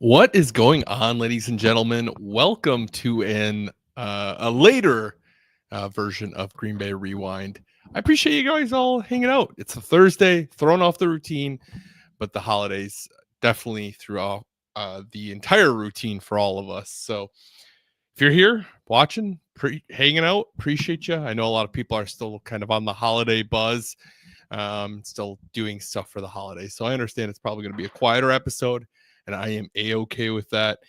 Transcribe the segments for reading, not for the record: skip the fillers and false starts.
What is going on, ladies and gentlemen? Welcome to a later version of Green Bay Rewind. I appreciate you guys all hanging out. It's a Thursday, throwing off the routine, but the holidays definitely threw off the entire routine for all of us. So if you're here watching, hanging out, appreciate you. I know a lot of people are still kind of on the holiday buzz, still doing stuff for the holidays. So I understand it's probably going to be a quieter episode, and I am a-okay with that.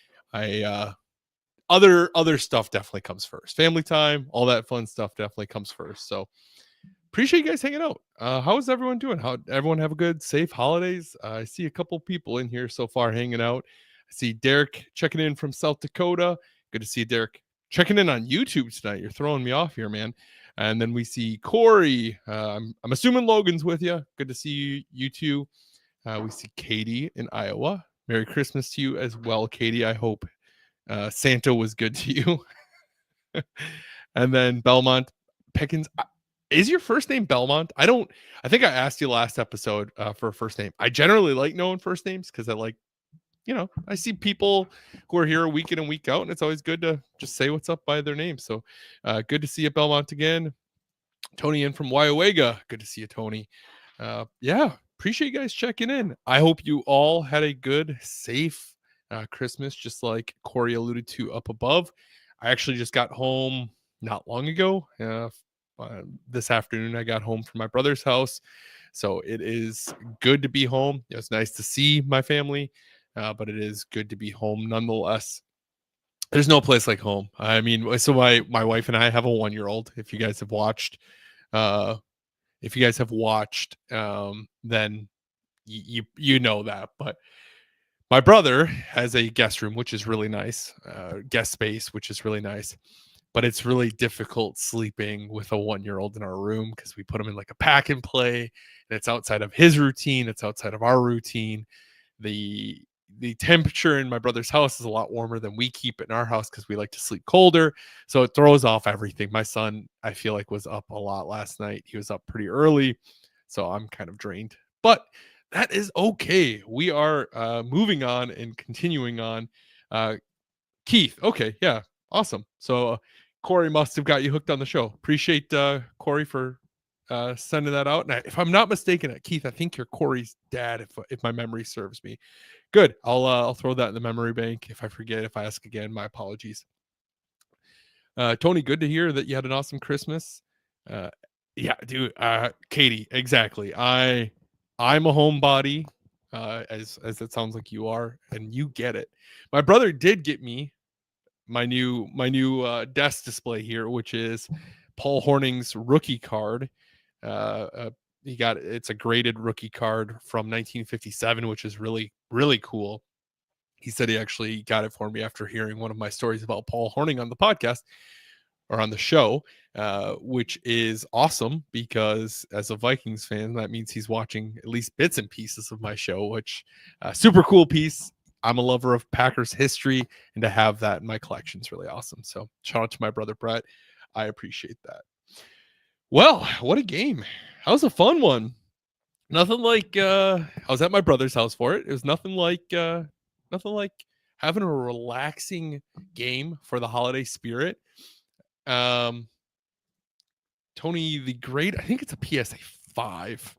Other stuff definitely comes first. Family time, all that fun stuff definitely comes first. So appreciate you guys hanging out. How is everyone doing? How everyone have a good, safe holidays? I see a couple people in here so far hanging out. I see Derek checking in from South Dakota. Good to see you, Derek. Checking in on YouTube tonight. You're throwing me off here, man. And then we see Corey. I'm assuming Logan's with you. Good to see you two. We see Katie in Iowa. Merry Christmas to you as well, Katie. I hope Santa was good to you. And then Belmont Pickens. Is your first name Belmont? I think I asked you last episode for a first name. I generally like knowing first names because I see people who are here week in and week out, and it's always good to just say what's up by their name. So good to see you, Belmont, again. Tony in from Wyowega. Good to see you, Tony. Appreciate you guys checking in. I hope you all had a good, safe Christmas, just like Corey alluded to up above. I actually just got home not long ago. This afternoon, I got home from my brother's house. So it is good to be home. It was nice to see my family, but it is good to be home nonetheless. There's no place like home. I mean, so my wife and I have a 1-year-old. If you guys have watched, uh, then you know that. But my brother has a guest room, which is really nice, guest space, which is really nice. But it's really difficult sleeping with a 1-year-old in our room because we put him in like a pack and play, and it's outside of his routine. It's outside of our routine. The temperature in my brother's house is a lot warmer than we keep it in our house because we like to sleep colder. So it throws off everything. My son, I feel like, was up a lot last night. He was up pretty early. So I'm kind of drained. But that is okay. We are moving on and continuing on. Keith. Okay. Yeah. Awesome. So Corey must have got you hooked on the show. Appreciate Corey for sending that out. And if I'm not mistaken, Keith, I think you're Corey's dad, if my memory serves me. Good. I'll throw that in the memory bank. If I forget, if I ask again, my apologies. Tony, good to hear that you had an awesome Christmas. Yeah, dude. Katie, exactly. I'm a homebody, as it sounds like you are, and you get it. My brother did get me my new desk display here, which is Paul Hornung's rookie card. It's a graded rookie card from 1957, which is really, really cool. He said he actually got it for me after hearing one of my stories about Paul Hornung on the podcast or on the show, which is awesome because as a Vikings fan, that means he's watching at least bits and pieces of my show, which super cool piece. I'm a lover of Packers history, and to have that in my collection is really awesome. So shout out to my brother Brett. I appreciate that. Well, what a game. That was a fun one. Nothing like I was at my brother's house for it. It was nothing like having a relaxing game for the holiday spirit. Tony the Great, I think it's a PSA 5.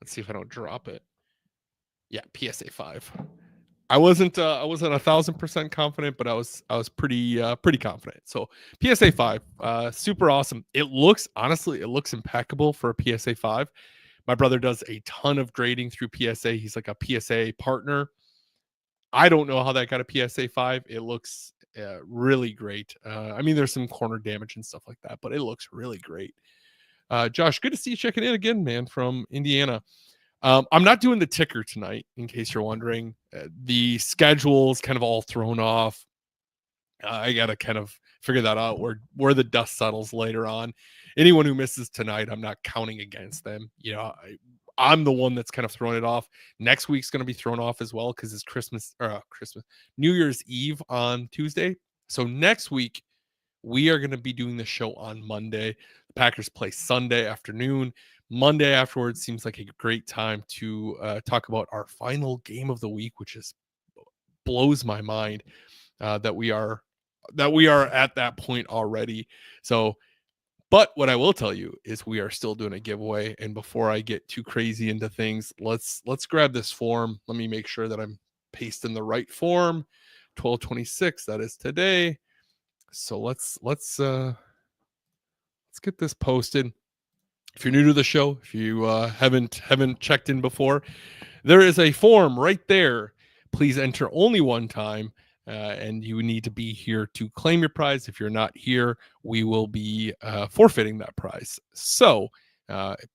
Let's see if I don't drop it. Yeah, PSA 5. I wasn't 1,000% confident, but I was pretty confident. So PSA 5, super awesome. It looks impeccable for a PSA 5. My brother does a ton of grading through PSA. He's like a PSA partner. I don't know how that got a PSA 5. It looks really great. I mean, there's some corner damage and stuff like that, but it looks really great. Josh, good to see you checking in again, man, from Indiana. I'm not doing the ticker tonight, in case you're wondering. The schedule's kind of all thrown off. I got to kind of figure that out where the dust settles later on. Anyone who misses tonight, I'm not counting against them. I'm the one that's kind of throwing it off. Next week's going to be thrown off as well because it's New Year's Eve on Tuesday. So next week, we are going to be doing the show on Monday. The Packers play Sunday afternoon. Monday afterwards seems like a great time to talk about our final game of the week, which is blows my mind that we are at that point already. So, but what I will tell you is we are still doing a giveaway. And before I get too crazy into things, let's grab this form. Let me make sure that I'm pasting the right form. 12/26, that is today. So let's get this posted. If you're new to the show, if you haven't checked in before, there is a form right there. Please enter only one time, and you need to be here to claim your prize. If you're not here, we will be forfeiting that prize. So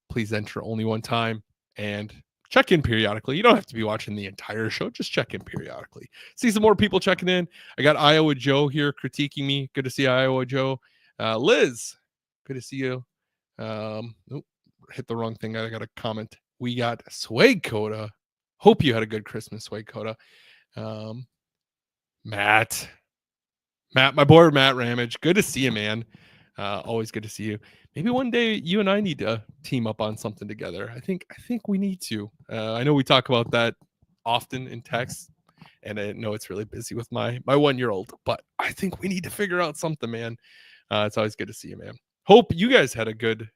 please enter only one time and check in periodically. You don't have to be watching the entire show. Just check in periodically. See some more people checking in. I got Iowa Joe here critiquing me. Good to see Iowa Joe. Liz, good to see you. Hit the wrong thing. I got a comment. We got Swag Coda. Hope you had a good Christmas, Swag Coda. Matt, my boy Matt Ramage. Good to see you, man. Always good to see you. Maybe one day you and I need to team up on something together. I think we need to. I know we talk about that often in text, and I know it's really busy with my 1-year-old, but I think we need to figure out something, man. It's always good to see you, man. Hope you guys had a good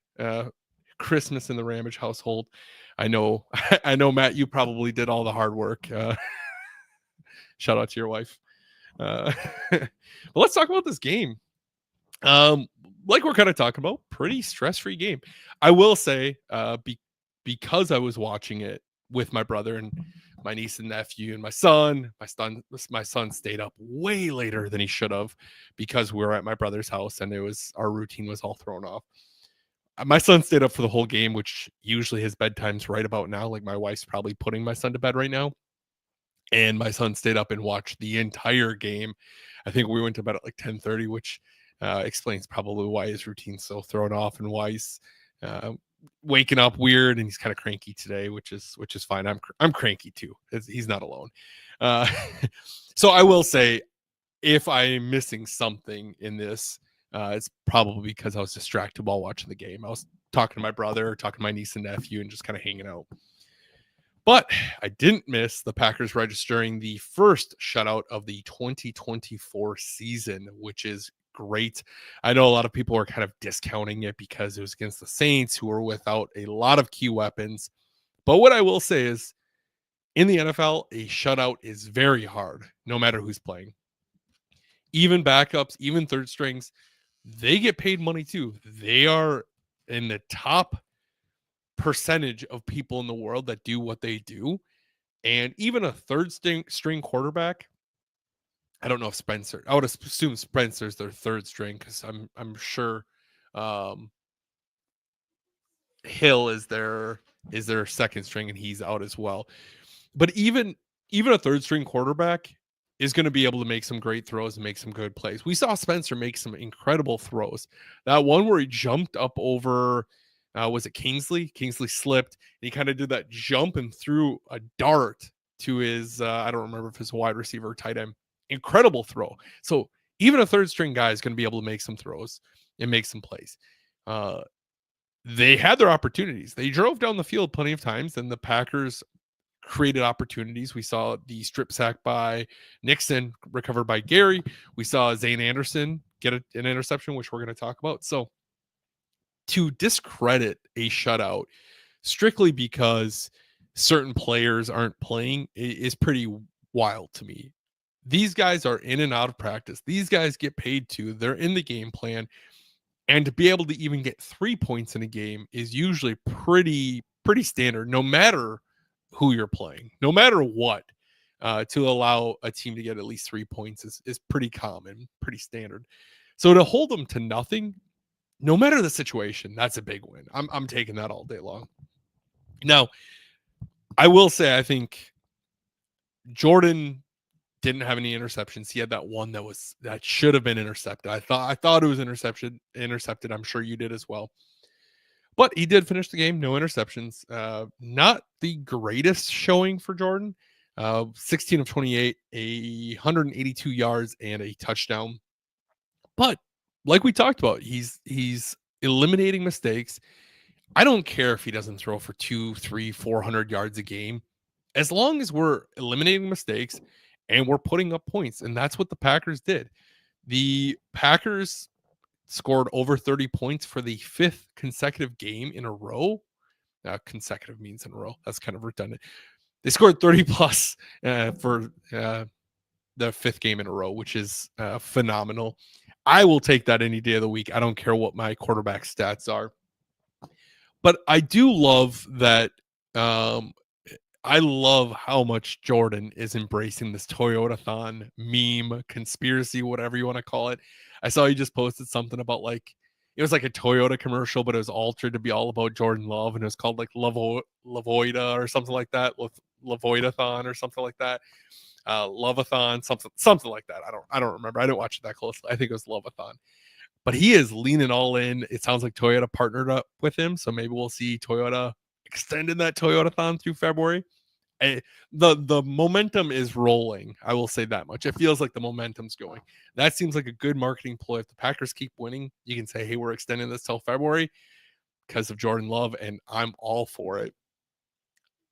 Christmas in the Ramage household. I know Matt, you probably did all the hard work. Shout out to your wife. But let's talk about this game. Like we're kind of talking about, pretty stress-free game. I will say, because I was watching it with my brother and my niece and nephew and my son stayed up way later than he should have because we were at my brother's house and our routine was all thrown off. My son stayed up for the whole game, which usually his bedtime's right about now. Like my wife's probably putting my son to bed right now. And my son stayed up and watched the entire game. I think we went to bed at like 10:30, which explains probably why his routine's so thrown off and why he's waking up weird and he's kind of cranky today, which is fine. I'm cranky too. He's not alone. So I will say, if I'm missing something in this, it's probably because I was distracted while watching the game. I was talking to my brother, talking to my niece and nephew, and just kind of hanging out. But I didn't miss the Packers registering the first shutout of the 2024 season, which is great. I know a lot of people are kind of discounting it because it was against the Saints, who were without a lot of key weapons. But what I will say is, in the NFL, a shutout is very hard, no matter who's playing. Even backups, even third strings, they get paid money too. They are in the top percentage of people in the world that do what they do. And even a third string quarterback, I don't know if Spencer, I would assume Spencer's their third string because I'm sure Hill is their second string and he's out as well. But even a third string quarterback is going to be able to make some great throws and make some good plays. We saw Spencer make some incredible throws. That one where he jumped up over, was it Kingsley? Kingsley slipped. And he kind of did that jump and threw a dart to his, I don't remember if it's a wide receiver or tight end. Incredible throw. So even a third string guy is going to be able to make some throws and make some plays. They had their opportunities. They drove down the field plenty of times, and the Packers created opportunities. We saw the strip sack by Nixon recovered by Gary. We saw Zane Anderson get an interception, which we're going to talk about. So to discredit a shutout strictly because certain players aren't playing is pretty wild to me. These guys are in and out of practice. These guys get paid too. They're in the game plan. And to be able to even get 3 points in a game is usually pretty standard, no matter who you're playing, no matter what. To allow a team to get at least 3 points is pretty common, pretty standard. So to hold them to nothing, no matter the situation, that's a big win. I'm taking that all day long. Now, I will say I think Jordan didn't have any interceptions. He had that one that should have been intercepted. I thought it was intercepted. I'm sure you did as well. But he did finish the game, no interceptions. Not the greatest showing for Jordan. 16 of 28, 182 yards and a touchdown. But like we talked about, he's eliminating mistakes. I don't care if he doesn't throw for 200, 300, 400 yards a game. As long as we're eliminating mistakes and we're putting up points. And that's what the Packers did. The Packers scored over 30 points for the 5th consecutive game in a row. Consecutive means in a row. That's kind of redundant. They scored 30 plus for the 5th game in a row, which is phenomenal. I will take that any day of the week. I don't care what my quarterback stats are. But I do love that. I love how much Jordan is embracing this Toyota-thon meme, conspiracy, whatever you want to call it. I saw you just posted something about like it was like a Toyota commercial, but it was altered to be all about Jordan Love, and it was called like Lavoida or something like that, Lavoidathon or something like that. Loveathon, something like that. I don't remember. I didn't watch it that closely. I think it was Loveathon. But he is leaning all in. It sounds like Toyota partnered up with him, so maybe we'll see Toyota extending that Toyotathon through February. The momentum is rolling. I will say that much. It feels like the momentum's going. That seems like a good marketing ploy. If the Packers keep winning, you can say, "Hey, we're extending this till February because of Jordan Love," and I'm all for it.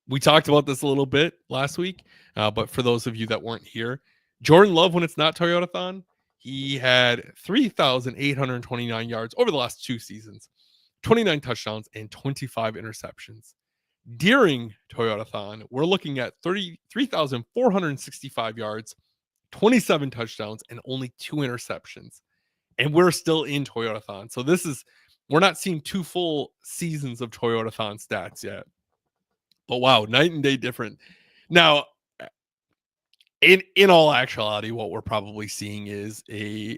We talked about this a little bit last week, but for those of you that weren't here, Jordan Love, when it's not Toyotathon, he had 3,829 yards over the last 2 seasons, 29 touchdowns, and 25 interceptions. During Toyotathon, we're looking at 33,465 yards, 27 touchdowns, and only 2 interceptions. And we're still in Toyotathon. So we're not seeing 2 full seasons of Toyotathon stats yet. But wow, night and day different. Now, in all actuality, what we're probably seeing is a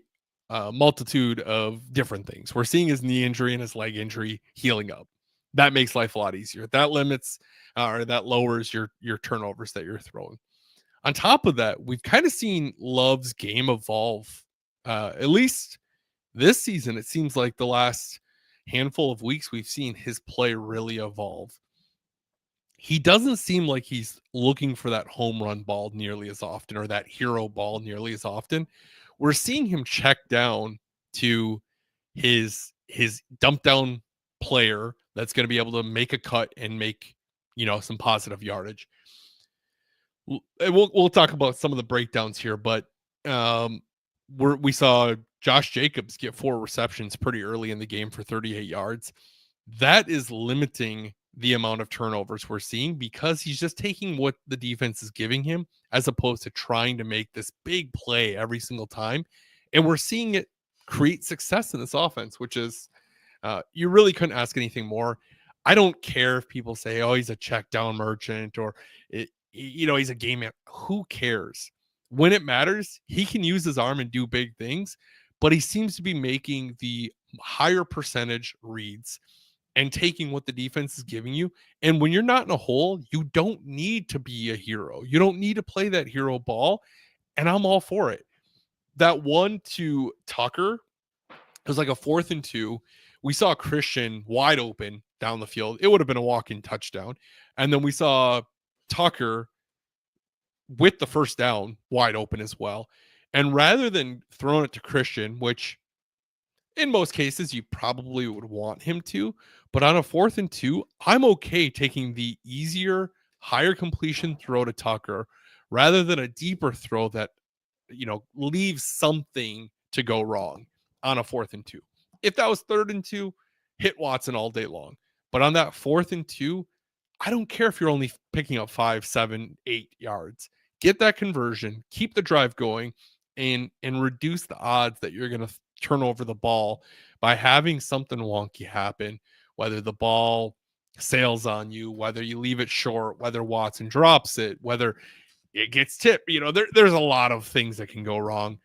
multitude of different things. We're seeing his knee injury and his leg injury healing up. That makes life a lot easier. That limits or that lowers your turnovers that you're throwing. On top of that, we've kind of seen Love's game evolve. At least this season, it seems like the last handful of weeks we've seen his play really evolve. He doesn't seem like he's looking for that home run ball nearly as often or that hero ball nearly as often. We're seeing him check down to his dump down player that's going to be able to make a cut and make, some positive yardage. We'll talk about some of the breakdowns here, but we saw Josh Jacobs get 4 receptions pretty early in the game for 38 yards. That is limiting the amount of turnovers we're seeing because he's just taking what the defense is giving him as opposed to trying to make this big play every single time. And we're seeing it create success in this offense, which is you really couldn't ask anything more. I don't care if people say, "Oh, he's a check down merchant," or he's a game man. Who cares? When it matters, he can use his arm and do big things, but he seems to be making the higher percentage reads and taking what the defense is giving you. And when you're not in a hole, you don't need to be a hero. You don't need to play that hero ball. And I'm all for it. That one to Tucker, it was like a 4th and 2. We saw Christian wide open down the field. It would have been a walk-in touchdown. And then we saw Tucker with the first down wide open as well. And rather than throwing it to Christian, which in most cases you probably would want him to, but on a 4th and 2, I'm okay taking the easier, higher completion throw to Tucker rather than a deeper throw that, leaves something to go wrong on a 4th and 2. If that was 3rd and 2, hit Watson all day long. But on that 4th and 2, I don't care if you're only picking up 5, 7, 8 yards. Get that conversion, keep the drive going, and reduce the odds that you're going to turn over the ball by having something wonky happen, whether the ball sails on you, whether you leave it short, whether Watson drops it, whether it gets tipped. There's a lot of things that can go wrong.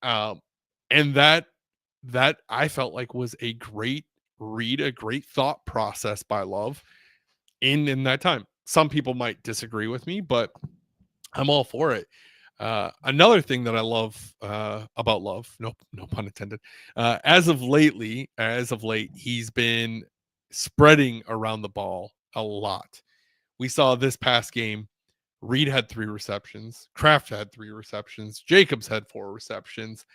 And that I felt like was a great read, a great thought process by Love in that time. Some people might disagree with me, but I'm all for it. Another thing that I love about Love, no pun intended, as of late, he's been spreading around the ball a lot. We saw this past game, Reed had 3 receptions, Kraft had 3 receptions, Jacobs had 4 receptions,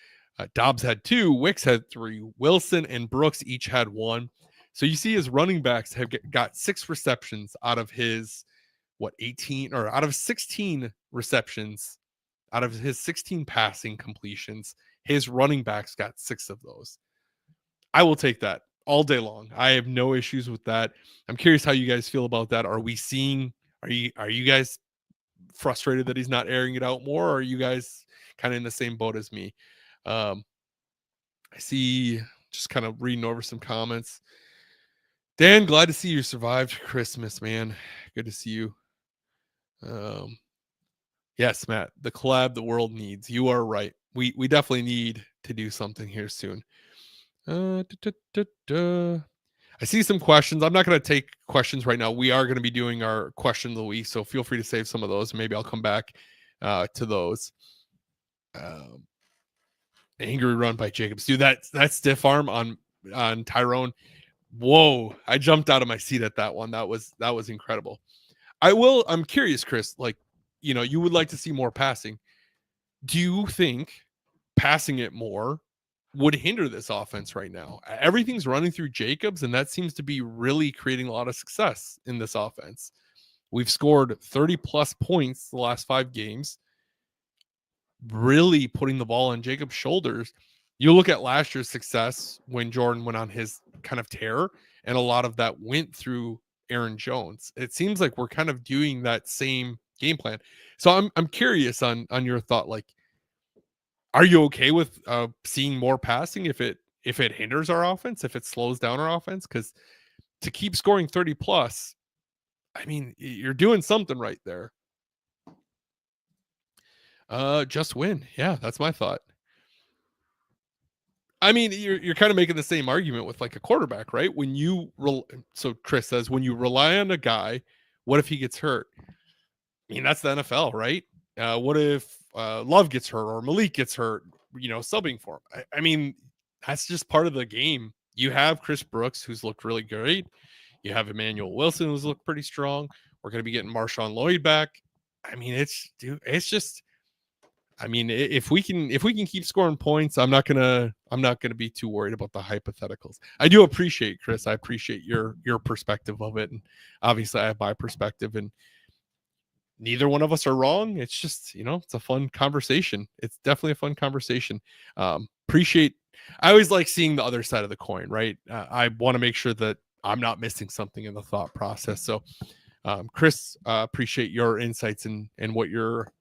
Dobbs had 2, Wicks had 3, Wilson and Brooks each had 1. So you see his running backs have got 6 receptions out of his 18 or out of 16 receptions out of his 16 passing completions, his running backs got 6 of those. I will take that all day long. I have no issues with that. I'm curious how you guys feel about that. Are you guys frustrated that he's not airing it out more, or are you guys kind of in the same boat as me? Um, I see, just kind of reading over some comments. Dan, glad to see you survived Christmas, man. Good to see you. Um, yes, Matt, the collab the world needs. You are right. We definitely need to do something here soon. Da, da, da. I see some questions. I'm not going to take questions right now. We are going to be doing our question of the week, so feel free to save some of those. Maybe I'll come back to those. Um, Angry run by Jacobs. Dude, that stiff arm on Tyrone. Whoa! I jumped out of my seat at that one. That was incredible. I'm curious, Chris. Like, you would like to see more passing. Do you think passing it more would hinder this offense right now? Everything's running through Jacobs, and that seems to be really creating a lot of success in this offense. We've scored 30 plus points the last 5 games, really putting the ball on Jacobs' shoulders. You look at last year's success when Jordan went on his kind of tear, and a lot of that went through Aaron Jones. It seems like we're kind of doing that same game plan. So I'm curious on your thought. Like, are you okay with seeing more passing if it hinders our offense, if it slows down our offense? Because to keep scoring 30 plus, I mean, you're doing something right there. Just win. Yeah, that's my thought. I mean, you're kind of making the same argument with like a quarterback, right? So Chris says when you rely on a guy, what if he gets hurt? I mean, that's the NFL, right? What if Love gets hurt or Malik gets hurt? Subbing for him. I mean, that's just part of the game. You have Chris Brooks, who's looked really great. You have Emmanuel Wilson, who's looked pretty strong. We're going to be getting Marshawn Lloyd back. I mean, it's just. I mean, if we can keep scoring points, I'm not gonna be too worried about the hypotheticals. I do appreciate, Chris. I appreciate your perspective of it, and obviously I have my perspective, and neither one of us are wrong. It's just, it's a fun conversation. It's definitely a fun conversation. Appreciate. I always like seeing the other side of the coin, right? I want to make sure that I'm not missing something in the thought process. So, Chris, appreciate your insights and what you're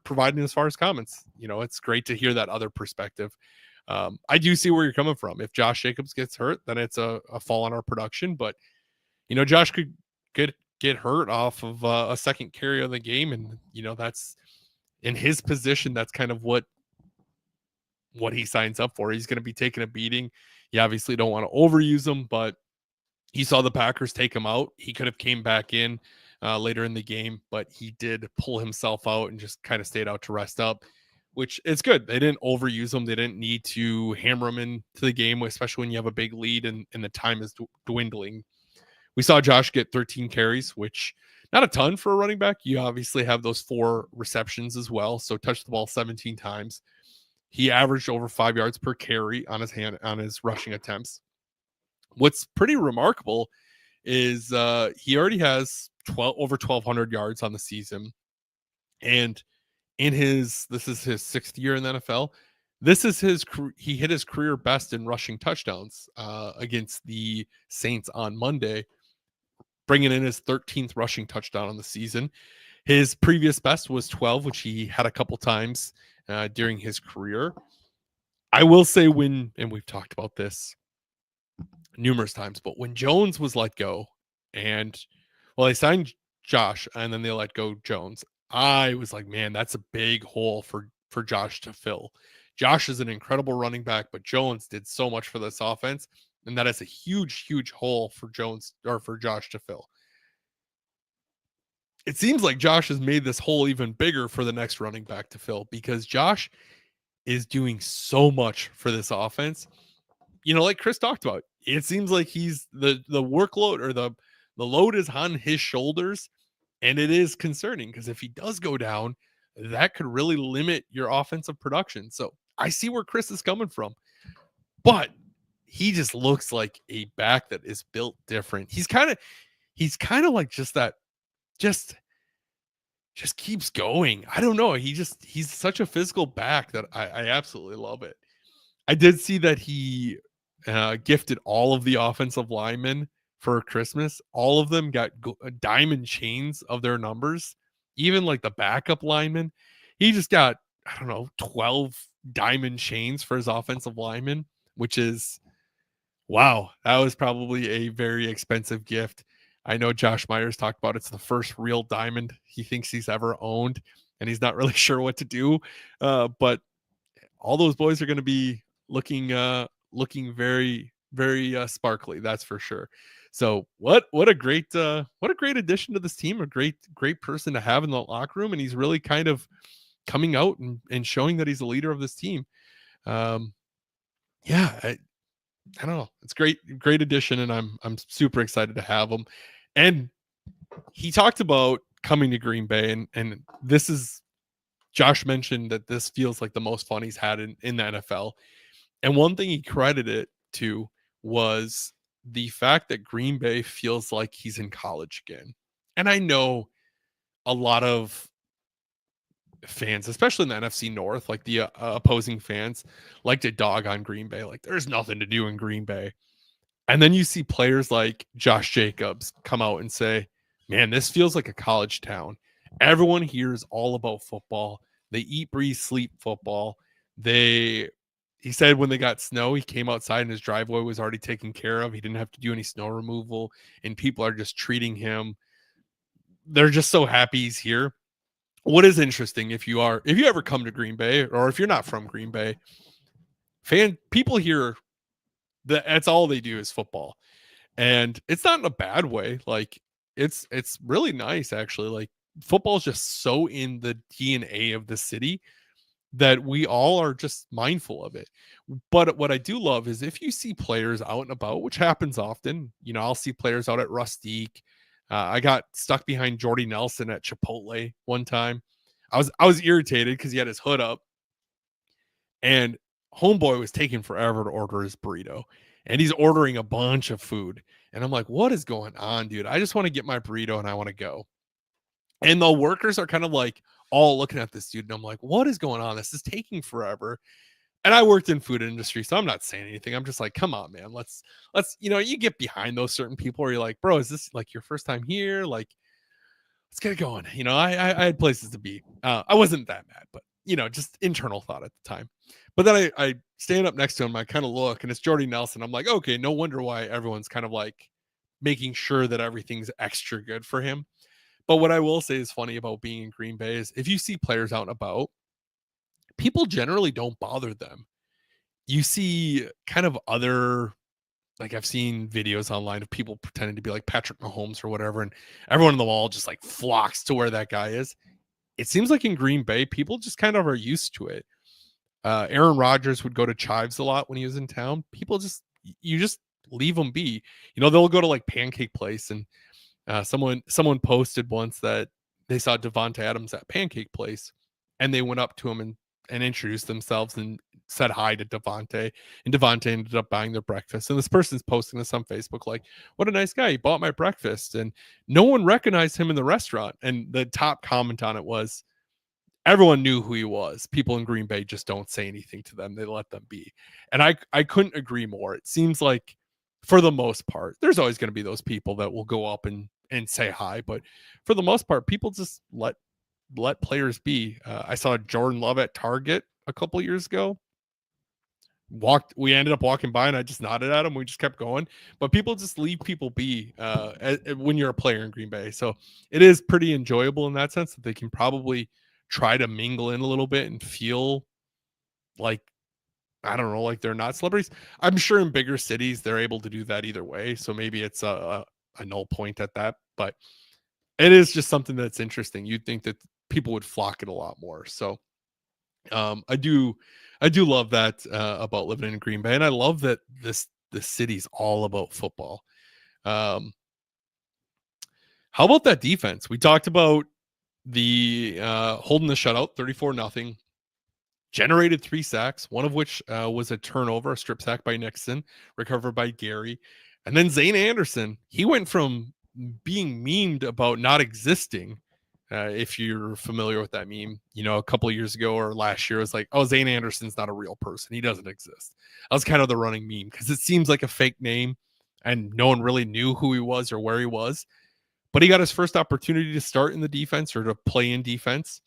providing as far as comments. It's great to hear that other perspective. I do see where you're coming from. If Josh Jacobs gets hurt, then it's a fall on our production. But Josh could get hurt off of a second carry of the game, and that's in his position. That's kind of what he signs up for. He's going to be taking a beating. You obviously don't want to overuse him, but he saw the Packers take him out. He could have came back in later in the game, but he did pull himself out and just kind of stayed out to rest up, which it's good. They didn't overuse him. They didn't need to hammer him into the game, especially when you have a big lead and the time is dwindling. We saw Josh get 13 carries, which not a ton for a running back. You obviously have those 4 receptions as well. So touched the ball 17 times. He averaged over 5 yards per carry on his rushing attempts. What's pretty remarkable is he already has over 1,200 yards on the season, and this is his 6th year in the NFL. He hit his career best in rushing touchdowns against the Saints on Monday, bringing in his 13th rushing touchdown on the season. His previous best was 12, which he had a couple times during his career. I will say and we've talked about this numerous times, but when Jones was let go they signed Josh and then they let go Jones, I was like, man, that's a big hole for Josh to fill. Josh is an incredible running back, but Jones did so much for this offense, and that is a huge, huge hole for Josh to fill. It seems like Josh has made this hole even bigger for the next running back to fill, because Josh is doing so much for this offense. Like Chris talked about, it seems like he's the workload, or the load is on his shoulders, and it is concerning because if he does go down, that could really limit your offensive production. So I see where Chris is coming from, but he just looks like a back that is built different. He's kind of like just just keeps going. I don't know. He's such a physical back that I absolutely love it. I did see that he gifted all of the offensive linemen for Christmas. All of them got diamond chains of their numbers, even like the backup lineman. He just got, I don't know, 12 diamond chains for his offensive linemen, which is, wow, that was probably a very expensive gift. I know Josh Myers talked about it's the first real diamond he thinks he's ever owned, and he's not really sure what to do. But all those boys are going to be looking very very sparkly, that's for sure. So what a great addition to this team, a great person to have in the locker room, and he's really kind of coming out and showing that he's a leader of this team. um yeah, I don't know, it's great addition, and I'm super excited to have him. And he talked about coming to Green Bay, and this is, Josh mentioned that this feels like the most fun he's had in the NFL. And one thing he credited it to was the fact that Green Bay feels like he's in college again. And I know a lot of fans, especially in the NFC North, like the opposing fans, like to dog on Green Bay. Like, there's nothing to do in Green Bay. And then you see players like Josh Jacobs come out and say, man, this feels like a college town. Everyone here is all about football. They eat, breathe, sleep football. He said when they got snow, he came outside and his driveway was already taken care of. He didn't have to do any snow removal, and people are just treating him. They're just so happy he's here. What is interesting, if you ever come to Green Bay, or if you're not from Green Bay, people here, that's all they do is football. And it's not in a bad way. Like, it's really nice actually. Like, football is just so in the DNA of the city that we all are just mindful of it. But what I do love is if you see players out and about, which happens often. I'll see players out at Rustique. I got stuck behind Jordy Nelson at Chipotle one time. I was irritated because he had his hood up, and homeboy was taking forever to order his burrito, and he's ordering a bunch of food. And I'm like, what is going on, dude? I just want to get my burrito and I want to go. And the workers are kind of like all looking at this dude, and I'm like, what is going on? This is taking forever. And I worked in food industry, so I'm not saying anything. I'm just like, come on, man. Let's you get behind those certain people where you're like, bro, is this like your first time here? Like, let's get it going. I had places to be. I wasn't that mad, but just internal thought at the time. But then I stand up next to him, I kind of look, and it's Jordy Nelson. I'm like, okay, no wonder why everyone's kind of like making sure that everything's extra good for him. But what I will say is funny about being in Green Bay is if you see players out and about, people generally don't bother them. You see kind of other, like, I've seen videos online of people pretending to be like Patrick Mahomes or whatever, and everyone in the mall just like flocks to where that guy is. It seems like in Green Bay, people just kind of are used to it. Aaron Rodgers would go to Chives a lot when he was in town. People you just leave them be. They'll go to like Pancake Place, and someone posted once that they saw Devonta Adams at Pancake Place, and they went up to him and introduced themselves and said hi to Devonta, and Devonta ended up buying their breakfast. And this person's posting this on Facebook, like, what a nice guy. He bought my breakfast. And no one recognized him in the restaurant. And the top comment on it was, everyone knew who he was. People in Green Bay just don't say anything to them. They let them be. And I couldn't agree more. It seems like for the most part, there's always going to be those people that will go up and say hi. But for the most part, people just let players be. I saw Jordan Love at Target a couple years ago. We ended up walking by, and I just nodded at him. We just kept going. But people just leave people be when you're a player in Green Bay. So it is pretty enjoyable in that sense that they can probably try to mingle in a little bit and feel like, I don't know, like they're not celebrities. I'm sure in bigger cities they're able to do that either way. So maybe it's a null point at that. But it is just something that's interesting. You'd think that people would flock it a lot more. So I do love that about living in Green Bay, and I love that the city's all about football. How about that defense? We talked about the holding the shutout 34-0, generated 3 sacks, one of which was a turnover, a strip sack by Nixon, recovered by Gary. And then Zane Anderson, he went from being memed about not existing If you're familiar with that meme, a couple of years ago or last year, it was like, oh, Zane Anderson's not a real person. He doesn't exist. That was kind of the running meme because it seems like a fake name and no one really knew who he was or where he was. But he got his first opportunity to start in the defense or to play in defense,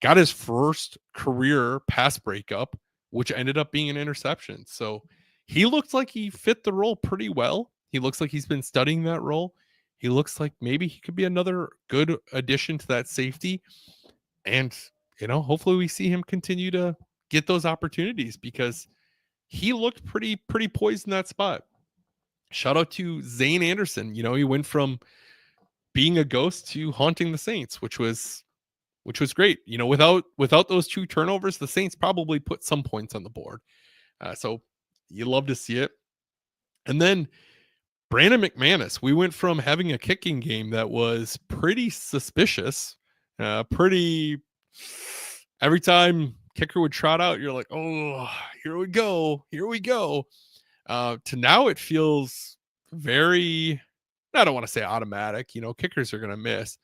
got his first career pass breakup, which ended up being an interception. So he looks like he fit the role pretty well. He looks like he's been studying that role. He looks like maybe he could be another good addition to that safety. And, hopefully we see him continue to get those opportunities because he looked pretty poised in that spot. Shout out to Zane Anderson. He went from being a ghost to haunting the Saints, which was great. Without those 2 turnovers, the Saints probably put some points on the board. So you love to see it. And then Brandon McManus, we went from having a kicking game that was pretty suspicious, pretty every time kicker would trot out, you're like, oh, here we go. To now it feels very, I don't want to say automatic, kickers are going to miss.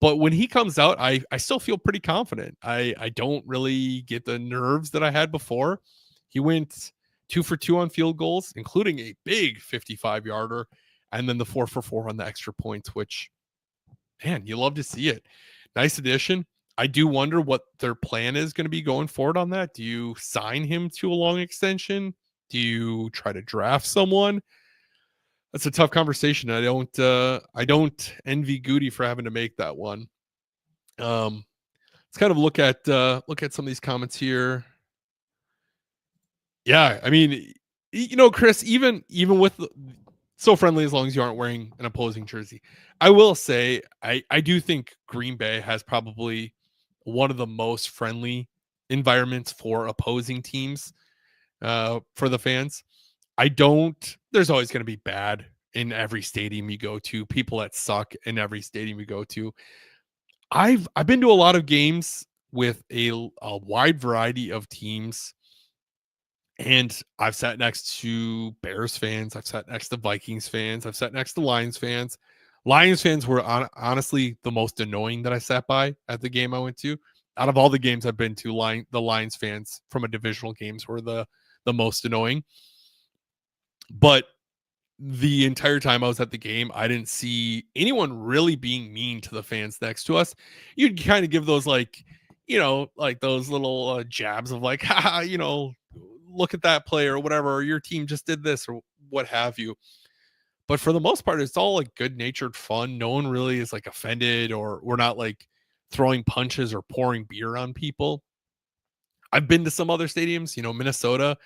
But when he comes out, I still feel pretty confident. I don't really get the nerves that I had before. He went 2 for 2 on field goals, including a big 55-yarder, and then the 4 for 4 on the extra points, which, man, you love to see it. Nice addition. I do wonder what their plan is going to be going forward on that. Do you sign him to a long extension? Do you try to draft someone? That's a tough conversation. I don't envy Goody for having to make that one. Let's kind of look at some of these comments here. Yeah, I mean, Chris, even with so friendly as long as you aren't wearing an opposing jersey. I will say I do think Green Bay has probably one of the most friendly environments for opposing teams for the fans. There's always going to be bad in every stadium you go to, people that suck in every stadium you go to. I've been to a lot of games with a wide variety of teams, and I've sat next to Bears fans, I've sat next to Vikings fans, I've sat next to Lions fans. Lions fans were honestly the most annoying that I sat by at the game I went to. Out of all the games I've been to, the Lions fans from a divisional games were the most annoying. But the entire time I was at the game, I didn't see anyone really being mean to the fans next to us. You'd kind of give those like those little jabs of like, haha, look at that play or whatever, or your team just did this or what have you. But for the most part, it's all like good natured fun. No one really is like offended, or we're not like throwing punches or pouring beer on people. I've been to some other stadiums, Minnesota.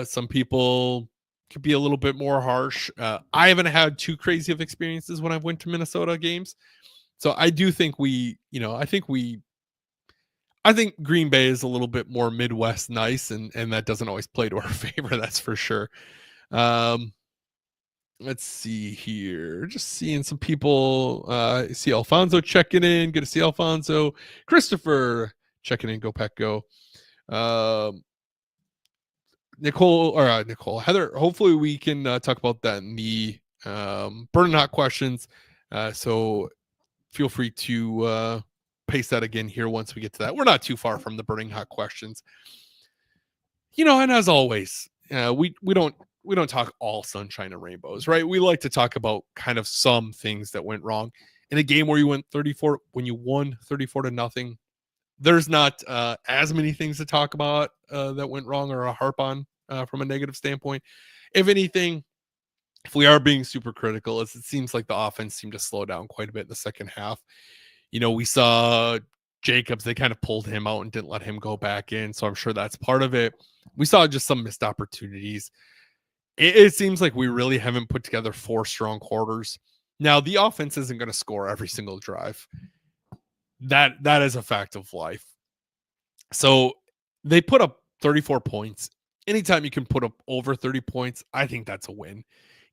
Some people could be a little bit more harsh. I haven't had too crazy of experiences when I've went to Minnesota games. So I do think I think Green Bay is a little bit more Midwest nice, and that doesn't always play to our favor, that's for sure. Let's see here. Just seeing some people. See Alfonso checking in. Good to see Alfonso. Christopher checking in. Go Pack Go. Nicole, Heather, hopefully we can talk about that in the burning hot questions. So feel free to paste that again here once we get to that. We're not too far from the burning hot questions. And as always, we don't talk all sunshine and rainbows, right? We like to talk about kind of some things that went wrong in a game where you won 34 to nothing. There's not as many things to talk about that went wrong or a harp on from a negative standpoint. If anything, if we are being super critical, it seems like the offense seemed to slow down quite a bit in the second half. We saw Jacobs, they kind of pulled him out and didn't let him go back in. So I'm sure that's part of it. We saw just some missed opportunities. It seems like we really haven't put together 4 strong quarters. Now, the offense isn't going to score every single drive. That is a fact of life. So they put up 34 points. Anytime you can put up over 30 points, I think that's a win.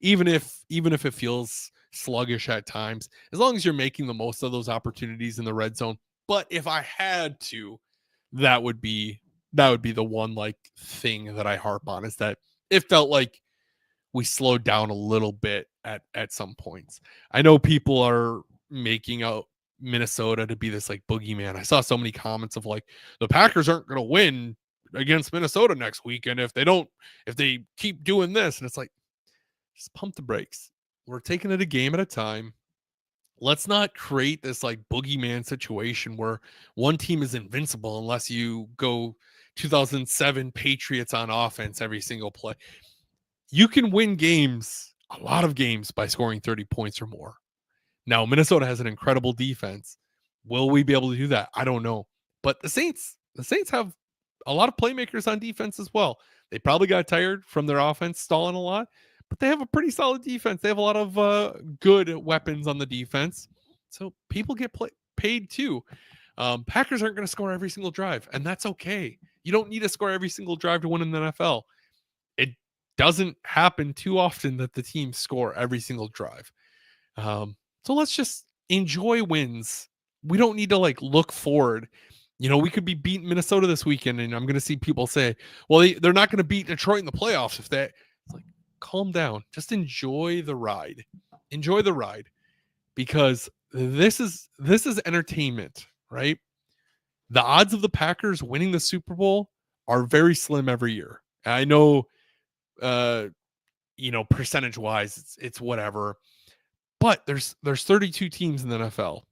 Even if it feels sluggish at times, as long as you're making the most of those opportunities in the red zone. But if I had to, that would be the one like thing that I harp on, is that it felt like we slowed down a little bit at some points. I know people are making out Minnesota to be this like boogeyman. I saw so many comments of like the Packers aren't going to win against Minnesota next weekend if they keep doing this. And it's like, just pump the brakes. We're taking it a game at a time. Let's not create this like boogeyman situation where one team is invincible unless you go 2007 Patriots on offense every single play. You can win games, a lot of games, by scoring 30 points or more. Now, Minnesota has an incredible defense. Will we be able to do that? I don't know. But the Saints have a lot of playmakers on defense as well. They probably got tired from their offense stalling a lot, but they have a pretty solid defense. They have a lot of good weapons on the defense. So people get paid too. Packers aren't going to score every single drive, and that's okay. You don't need to score every single drive to win in the NFL. It doesn't happen too often that the teams score every single drive. So let's just enjoy wins. We don't need to like look forward. We could be beating Minnesota this weekend, and I'm going to see people say, "Well, they're not going to beat Detroit in the playoffs if that." It's like, calm down. Just enjoy the ride. Enjoy the ride, because this is entertainment, right? The odds of the Packers winning the Super Bowl are very slim every year. I know, percentage wise, it's whatever. But there's 32 teams in the NFL.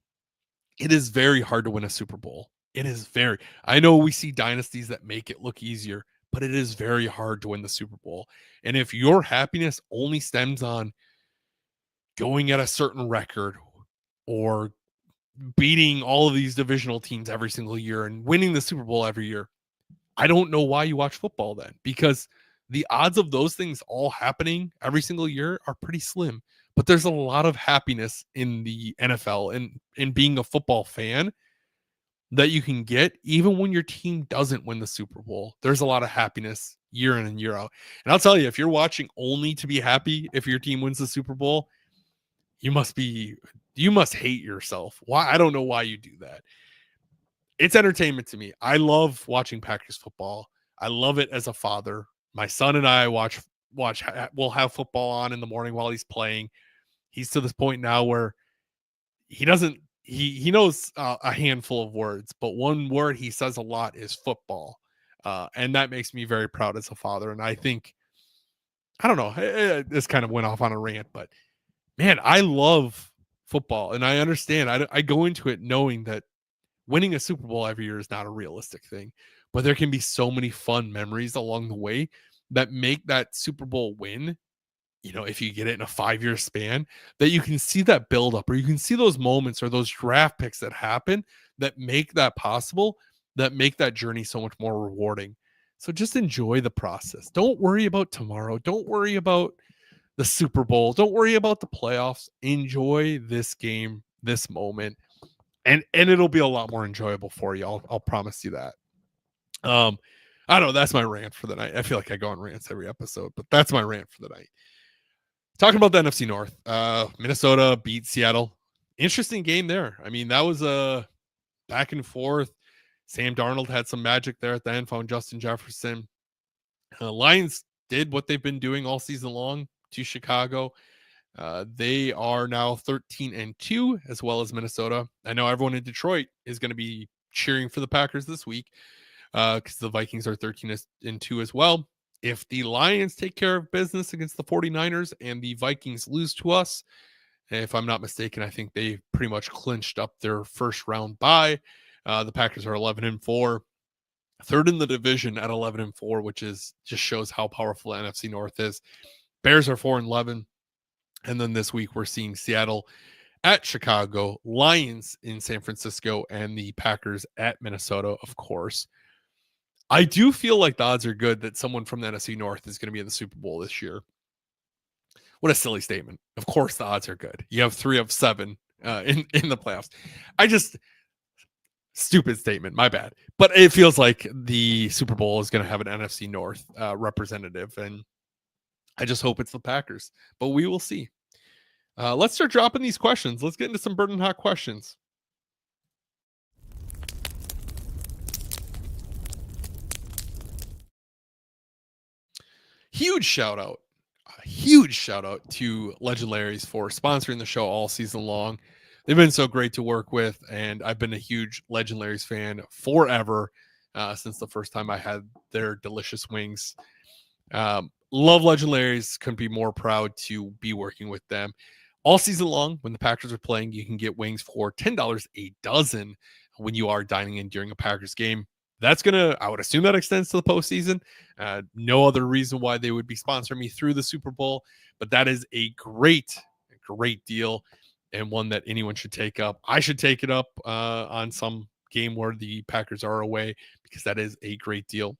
It is very hard to win a Super Bowl. It is very. I know we see dynasties that make it look easier, but it is very hard to win the Super Bowl. And if your happiness only stems on going at a certain record or beating all of these divisional teams every single year and winning the Super Bowl every year, I don't know why you watch football then, because the odds of those things all happening every single year are pretty slim. But there's a lot of happiness in the NFL and in being a football fan that you can get even when your team doesn't win the Super Bowl. There's a lot of happiness year in and year out. And I'll tell you, if you're watching only to be happy if your team wins the Super Bowl, you must hate yourself. Why? I don't know why you do that. It's entertainment to me. I love watching Packers football. I love it as a father. My son and I we'll have football on in the morning while he's playing. He's to this point now where he knows a handful of words, but one word he says a lot is football. And that makes me very proud as a father. And I think, I don't know, this kind of went off on a rant, but man, I love football and I understand. I go into it knowing that winning a Super Bowl every year is not a realistic thing, but there can be so many fun memories along the way that make that Super Bowl win, if you get it in a 5-year span, that you can see that build up, or you can see those moments or those draft picks that happen that make that possible, that make that journey so much more rewarding. So just enjoy the process. Don't worry about tomorrow. Don't worry about the Super Bowl. Don't worry about the playoffs. Enjoy this game, this moment, and it'll be a lot more enjoyable for you. I'll promise you that. I don't know. That's my rant for the night. I feel like I go on rants every episode, but that's my rant for the night. Talking about the NFC North, Minnesota beat Seattle. Interesting game there. I mean, that was a back and forth. Sam Darnold had some magic there at the end, found Justin Jefferson. Lions did what they've been doing all season long to Chicago. They are now 13-2, as well as Minnesota. I know everyone in Detroit is going to be cheering for the Packers this week because the Vikings are 13-2 as well. If the Lions take care of business against the 49ers and the Vikings lose to us, if I'm not mistaken, I think they pretty much clinched up their first round bye. The Packers are 11-4, third in the division at 11-4, which just shows how powerful the NFC North is. Bears are 4-11. And then this week we're seeing Seattle at Chicago, Lions in San Francisco, and the Packers at Minnesota, of course. I do feel like the odds are good that someone from the NFC North is going to be in the Super Bowl this year. What a silly statement. Of course the odds are good. You have 3 of 7 in the playoffs. Stupid statement, my bad. But it feels like the Super Bowl is going to have an NFC North representative, and I just hope it's the Packers. But we will see. Let's start dropping these questions. Let's get into some burning hot questions. Huge shout out to Legendaries for sponsoring the show all season long. they've been so great to work with, and I've been a huge Legendaries fan forever, since the first time I had their delicious wings. Love Legendaries. Couldn't be more proud to be working with them. All season long, when the Packers are playing, you can get wings for $10 a dozen when you are dining in during a Packers game. That's gonna, I would assume that extends to the postseason. No other reason why they would be sponsoring me through the Super Bowl, but that is a great deal, and one that anyone should take up. I should take it up on some game where the Packers are away, because that is a great deal.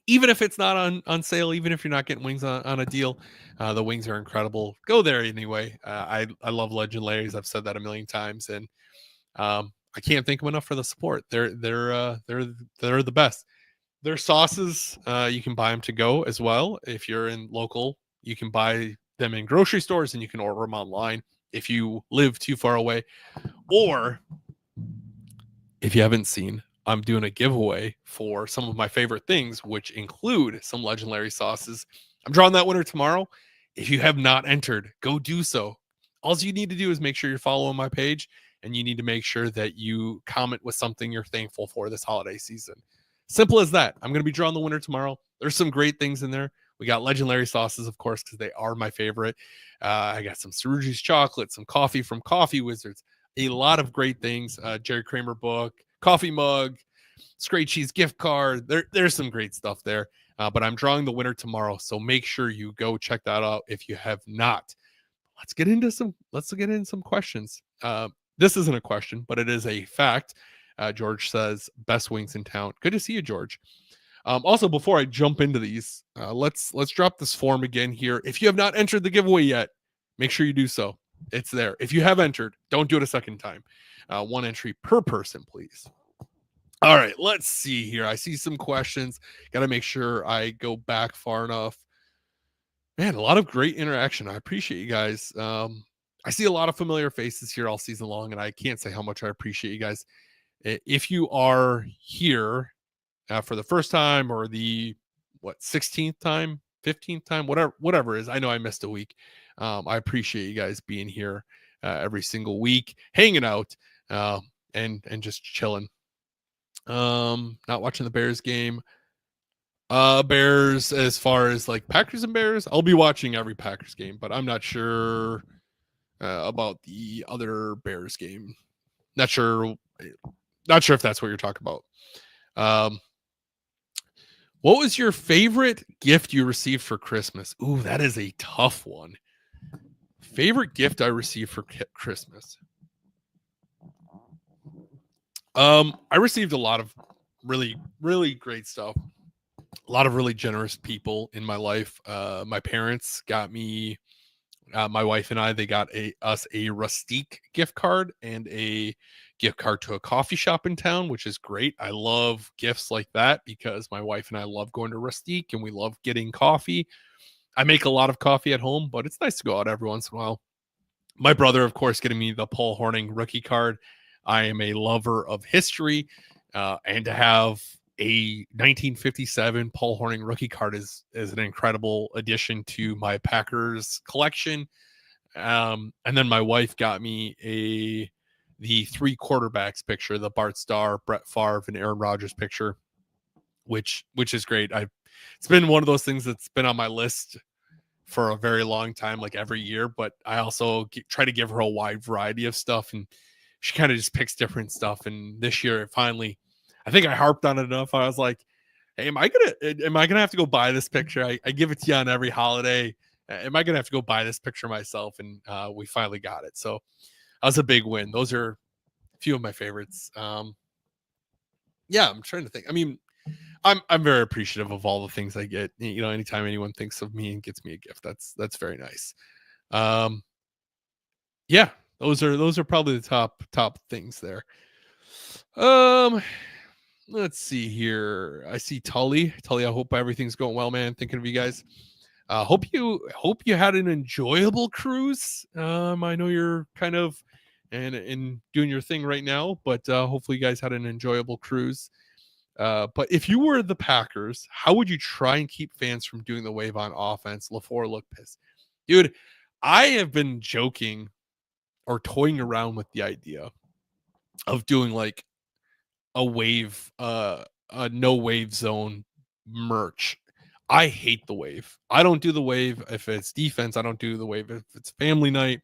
Even if it's not on sale, even if you're not getting wings on a deal, the wings are incredible. Go there anyway. I love Legendaries. I've said that a million times, and I can't thank them enough for the support. They're the best. Their sauces, you can buy them to go as well. If you're in local, you can buy them in grocery stores, and you can order them online if you live too far away. Or if you haven't seen, I'm doing a giveaway for some of my favorite things, which include some legendary sauces. I'm drawing that winner tomorrow. If you have not entered, go do so. All you need to do is make sure you're following my page, and you need to make sure that you comment with something you're thankful for this holiday season. Simple as that. I'm going to be drawing the winner tomorrow. There's some great things in there. We got legendary sauces, of course, because they are my favorite. I got some Cerrugi's chocolate, some coffee from Coffee Wizards, a lot of great things. Jerry Kramer book, coffee mug, straight cheese gift card. There's some great stuff there. But I'm drawing the winner tomorrow, so make sure you go check that out if you have not. Let's get into some questions. This isn't a question, but it is a fact. George says best wings in town. Good to see you, George. Also, before I jump into these, let's drop this form again here. If you have not entered the giveaway yet, make sure you do so. It's there. If you have entered, don't do it a second time. One entry per person, please. All right, let's see here. I see some questions. Got to make sure I go back far enough. Man, a lot of great interaction. I appreciate you guys. I see a lot of familiar faces here all season long, and I can't say how much I appreciate you guys. If you are here for the first time, or the 16th time, 15th time, whatever it is, I know I missed a week. I appreciate you guys being here every single week, hanging out, and just chilling. Not watching the Bears game. Bears, as far as like Packers and Bears, I'll be watching every Packers game, but I'm not sure about the other Bears game. Not sure if that's what you're talking about. What was your favorite gift you received for Christmas? Ooh, that is a tough one. Favorite gift I received for Christmas. I received a lot of really, really great stuff. A lot of really generous people in my life. My parents got me, my wife and I, they got us a Rustique gift card and a gift card to a coffee shop in town, which is great. I love gifts like that because my wife and I love going to Rustique, and we love getting coffee. I make a lot of coffee at home, but it's nice to go out every once in a while. My brother, of course, getting me the Paul Hornung rookie card. I am a lover of history, and to have a 1957 Paul Hornung rookie card is an incredible addition to my Packers collection. And then my wife got me the three quarterbacks picture, the Bart Starr, Brett Favre, and Aaron Rodgers picture, which is great. It's been one of those things that's been on my list for a very long time, like every year, but I also try to give her a wide variety of stuff, and she kind of just picks different stuff. And this year, finally, I think I harped on it enough. I was like, hey, am I gonna have to go buy this picture? I give it to you on every holiday. Am I gonna have to go buy this picture myself? And we finally got it. So that was a big win. Those are a few of my favorites. Yeah, I'm trying to think. I mean, I'm very appreciative of all the things I get. You know, anytime anyone thinks of me and gets me a gift, that's very nice. Yeah, those are probably the top things there. Let's see here. I see Tully. Tully, I hope everything's going well, man. Thinking of you guys. Hope you had an enjoyable cruise. I know you're kind of and doing your thing right now, but hopefully you guys had an enjoyable cruise. But if you were the Packers, how would you try and keep fans from doing the wave on offense? LaFleur looked pissed. Dude, I have been joking or toying around with the idea of doing like a wave, a no wave zone merch. I hate the wave. I don't do the wave if it's defense. I don't do the wave if it's family night.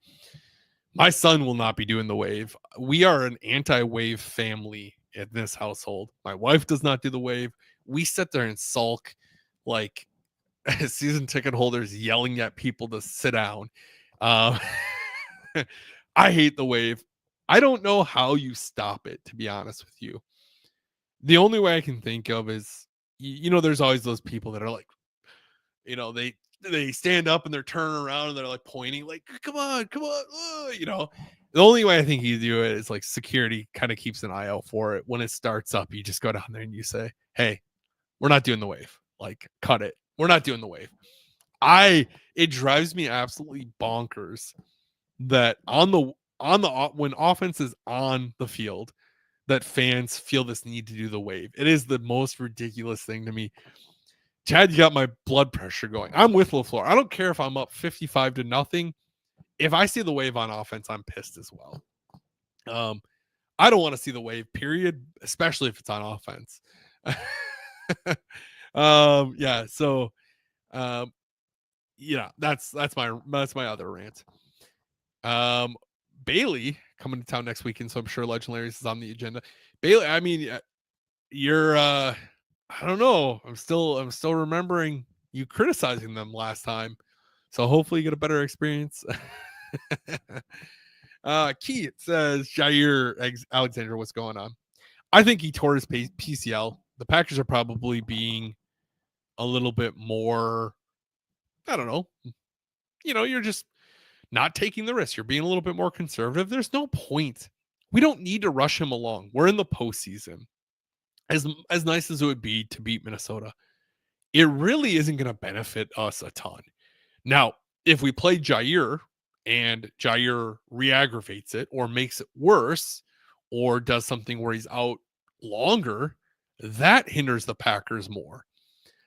My son will not be doing the wave. We are an anti-wave family in this household. My wife does not do the wave. We sit there and sulk like season ticket holders yelling at people to sit down. Uh, I hate the wave. I don't know how you stop it, to be honest with you. The only way I can think of is, there's always those people that are like, they stand up and they're turning around and they're like pointing, like, come on, the only way I think you do it is like security kind of keeps an eye out for it. When it starts up, you just go down there and you say, hey, we're not doing the wave. Like, cut it. We're not doing the wave. It drives me absolutely bonkers that when offense is on the field, that fans feel this need to do the wave. It is the most ridiculous thing to me. Chad, you got my blood pressure going. I'm with LaFleur. I don't care if I'm up 55-0. If I see the wave on offense, I'm pissed as well. I don't want to see the wave, period, especially if it's on offense. Yeah. So, that's my other rant. Bailey coming to town next weekend, so I'm sure Legendaries is on the agenda. Bailey, I mean, you're I don't know. I'm still remembering you criticizing them last time. So hopefully you get a better experience. Keith says, Jair Alexander, what's going on? I think he tore his PCL. The Packers are probably being a little bit more, I don't know. You're just not taking the risk. You're being a little bit more conservative. There's no point. We don't need to rush him along. We're in the postseason. As nice as it would be to beat Minnesota, it really isn't going to benefit us a ton. Now, if we play Jair and Jair re-aggravates it or makes it worse or does something where he's out longer, that hinders the Packers more.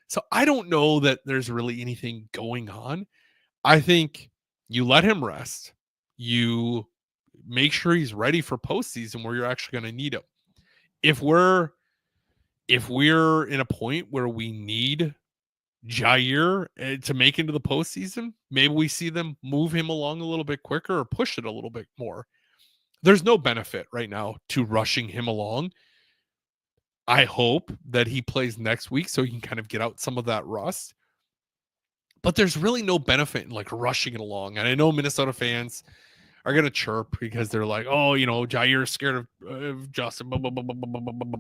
So I don't know that there's really anything going on. I think you let him rest. You make sure he's ready for postseason where you're actually going to need him. If we're in a point where we need Jair to make into the postseason, maybe we see them move him along a little bit quicker or push it a little bit more. There's no benefit right now to rushing him along. I hope that he plays next week so he can kind of get out some of that rust. But there's really no benefit in like rushing it along. And I know Minnesota fans are going to chirp because they're like, oh, Jair is scared of Justin. Blah, blah, blah, blah, blah, blah, blah.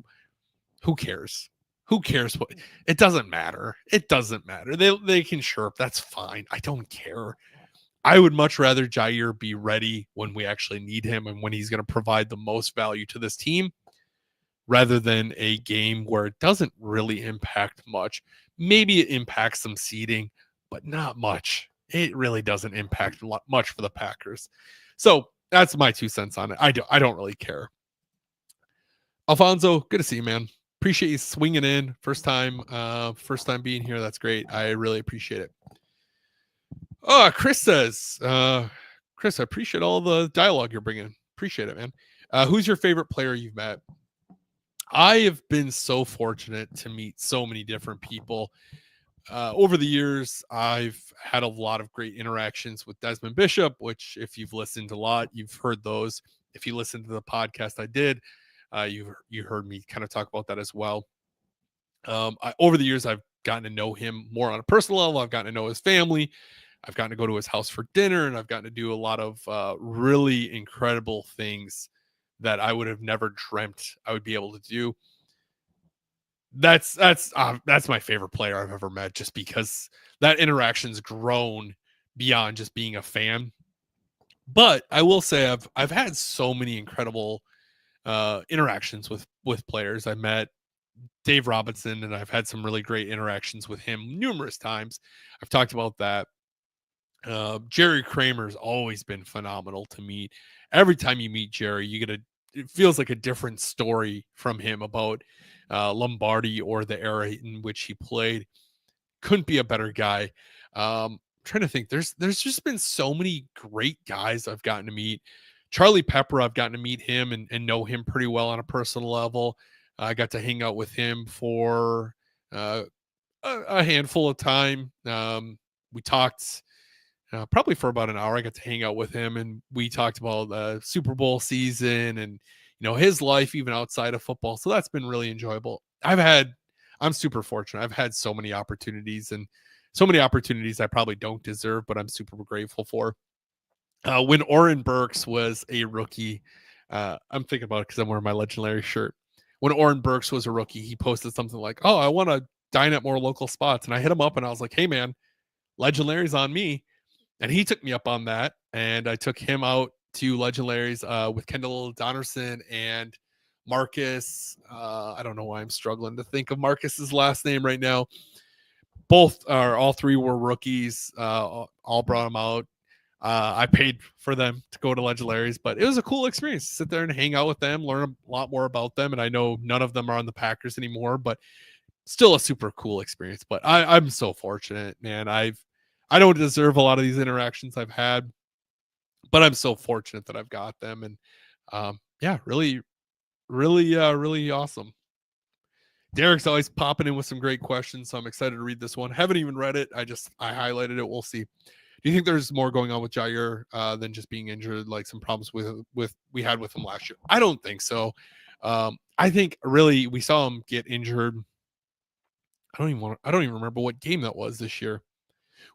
Who cares? Who cares what? It doesn't matter. It doesn't matter. They can chirp. That's fine. I don't care. I would much rather Jair be ready when we actually need him and when he's going to provide the most value to this team rather than a game where it doesn't really impact much. Maybe it impacts some seeding, but not much. It really doesn't impact much for the Packers. So that's my 2 cents on it. I don't really care. Alfonso, good to see you, man. Appreciate you swinging in. First time being here. That's great. I really appreciate it. Oh, Chris says, Chris, I appreciate all the dialogue you're bringing. Appreciate it, man. Who's your favorite player you've met? I have been so fortunate to meet so many different people. Over the years, I've had a lot of great interactions with Desmond Bishop, which if you've listened a lot, you've heard those. If you listened to the podcast I did, you heard me kind of talk about that as well. Over the years, I've gotten to know him more on a personal level. I've gotten to know his family. I've gotten to go to his house for dinner, and I've gotten to do a lot of really incredible things that I would have never dreamt I would be able to do. That's my favorite player I've ever met, just because that interaction's grown beyond just being a fan. But I will say I've had so many incredible interactions with players. I met Dave Robinson, and I've had some really great interactions with him numerous times. I've talked about that. Jerry Kramer's always been phenomenal to meet. Every time you meet Jerry, it feels like a different story from him about Lombardi or the era in which he played. Couldn't be a better guy. Trying to think, there's just been so many great guys I've gotten to meet. Charlie Pepper, I've gotten to meet him and know him pretty well on a personal level. I got to hang out with him for uh, a handful of time. We talked probably for about an hour. I got to hang out with him, and we talked about the Super Bowl season and his life even outside of football. So that's been really enjoyable. I'm super fortunate. I've had so many opportunities and so many opportunities I probably don't deserve, but I'm super grateful for. When Oren Burks was a rookie, I'm thinking about it because I'm wearing my Legendary shirt. When Oren Burks was a rookie, he posted something like, "Oh, I want to dine at more local spots," and I hit him up and I was like, "Hey, man, Legendary's on me," and he took me up on that, and I took him out to Legendaries with Kendall Donnerson and Marcus. I don't know why I'm struggling to think of Marcus's last name right now. All three were rookies. All brought them out. I paid for them to go to Legendaries, but it was a cool experience to sit there and hang out with them, learn a lot more about them. And I know none of them are on the Packers anymore, but still a super cool experience. But I'm so fortunate, man. I don't deserve a lot of these interactions I've had, but I'm so fortunate that I've got them. And yeah, really, really awesome. Derek's always popping in with some great questions, so I'm excited to read this one. Haven't even read it. I highlighted it. We'll see. Do you think there's more going on with Jair than just being injured, like some problems with we had with him last year? I don't think so. I think really we saw him get injured. I don't even remember what game that was this year.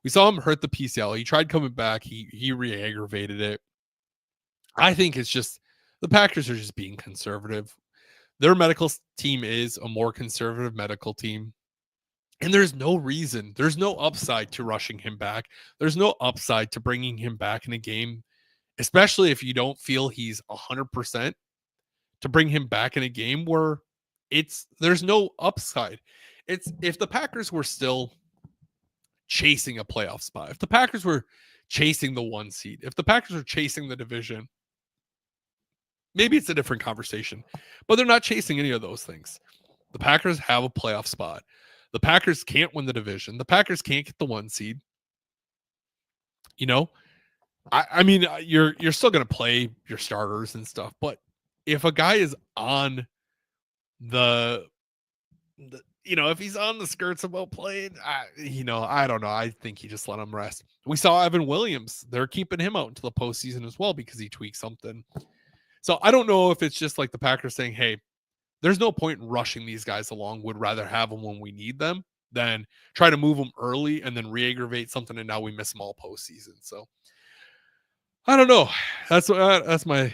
We saw him hurt the PCL. He tried coming back. He re-aggravated it. I think it's just the Packers are just being conservative. Their medical team is a more conservative medical team. And there's no reason, there's no upside to rushing him back. There's no upside to bringing him back in a game, especially if you don't feel he's 100%, to bring him back in a game where there's no upside. It's if the Packers were still chasing a playoff spot, if the Packers were chasing the 1 seed, if the Packers were chasing the division, maybe it's a different conversation, but they're not chasing any of those things. The Packers have a playoff spot. The Packers can't win the division. The Packers can't get the 1 seed. I mean, you're still going to play your starters and stuff, but if a guy is on the if he's on the skirts about playing, I don't know. I think you just let him rest. We saw Evan Williams. They're keeping him out until the postseason as well because he tweaked something. So I don't know if it's just like the Packers saying, hey, there's no point in rushing these guys along. Would rather have them when we need them than try to move them early and then re-aggravate something, and now we miss them all postseason. So I don't know. That's my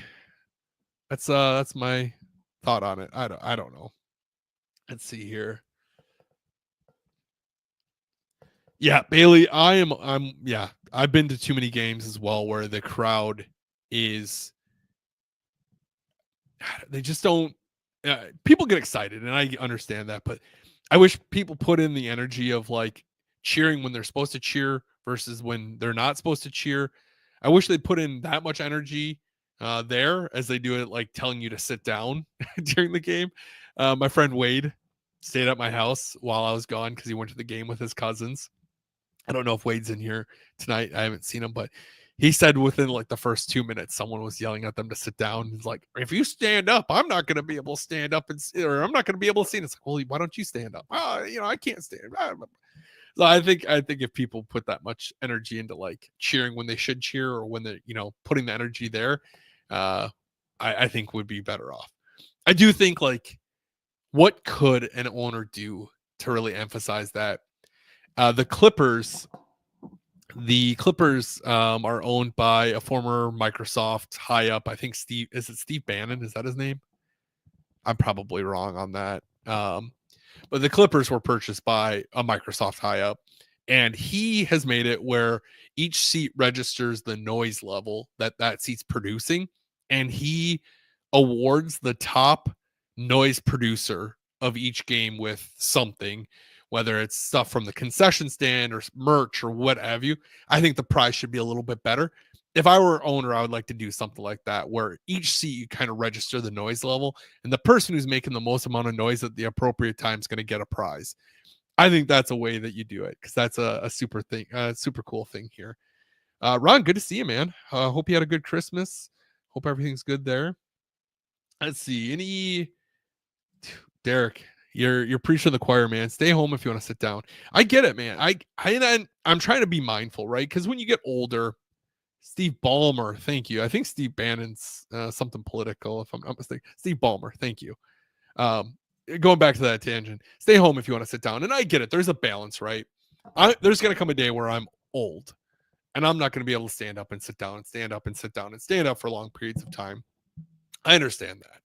thought on it. I don't know. Let's see here. Yeah, Bailey, I've been to too many games as well where the crowd is they just don't people get excited and I understand that, but I wish people put in the energy of like cheering when they're supposed to cheer versus when they're not supposed to cheer. I wish they put in that much energy there as they do it, like telling you to sit down during the game. My friend Wade stayed at my house while I was gone because he went to the game with his cousins. I don't know if Wade's in here tonight. I haven't seen him, but he said within like the first 2 minutes, someone was yelling at them to sit down. He's like, if you stand up, I'm not going to be able to stand up or I'm not going to be able to see. And it's like, well, why don't you stand up? I can't stand. So I think if people put that much energy into like cheering when they should cheer or when they're, putting the energy there, I think would be better off. I do think like what could an owner do to really emphasize that? The Clippers are owned by a former Microsoft high up. I think Steve Bannon? Is that his name? I'm probably wrong on that. But the Clippers were purchased by a Microsoft high up, and he has made it where each seat registers the noise level that seat's producing, and he awards the top noise producer of each game with something, whether it's stuff from the concession stand or merch or what have you. I think the price should be a little bit better. If I were owner, I would like to do something like that where each seat you kind of register the noise level, and the person who's making the most amount of noise at the appropriate time is going to get a prize. I think that's a way that you do it because that's a super cool thing here. Ron, good to see you, man. Hope you had a good Christmas. Hope everything's good there. Let's see. Any Derek, you're preaching to the choir, man. Stay home if you want to sit down. I get it, man. I'm trying to be mindful, right? Because when you get older, Steve Ballmer, thank you. I think Steve Bannon's something political, if I'm not mistaken. Steve Ballmer, thank you. Um, Going back to that tangent, stay home if you want to sit down. And I get it. There's a balance, right? There's going to come a day where I'm old and I'm not going to be able to stand up and sit down and stand up and sit down and stand up for long periods of time. I understand that.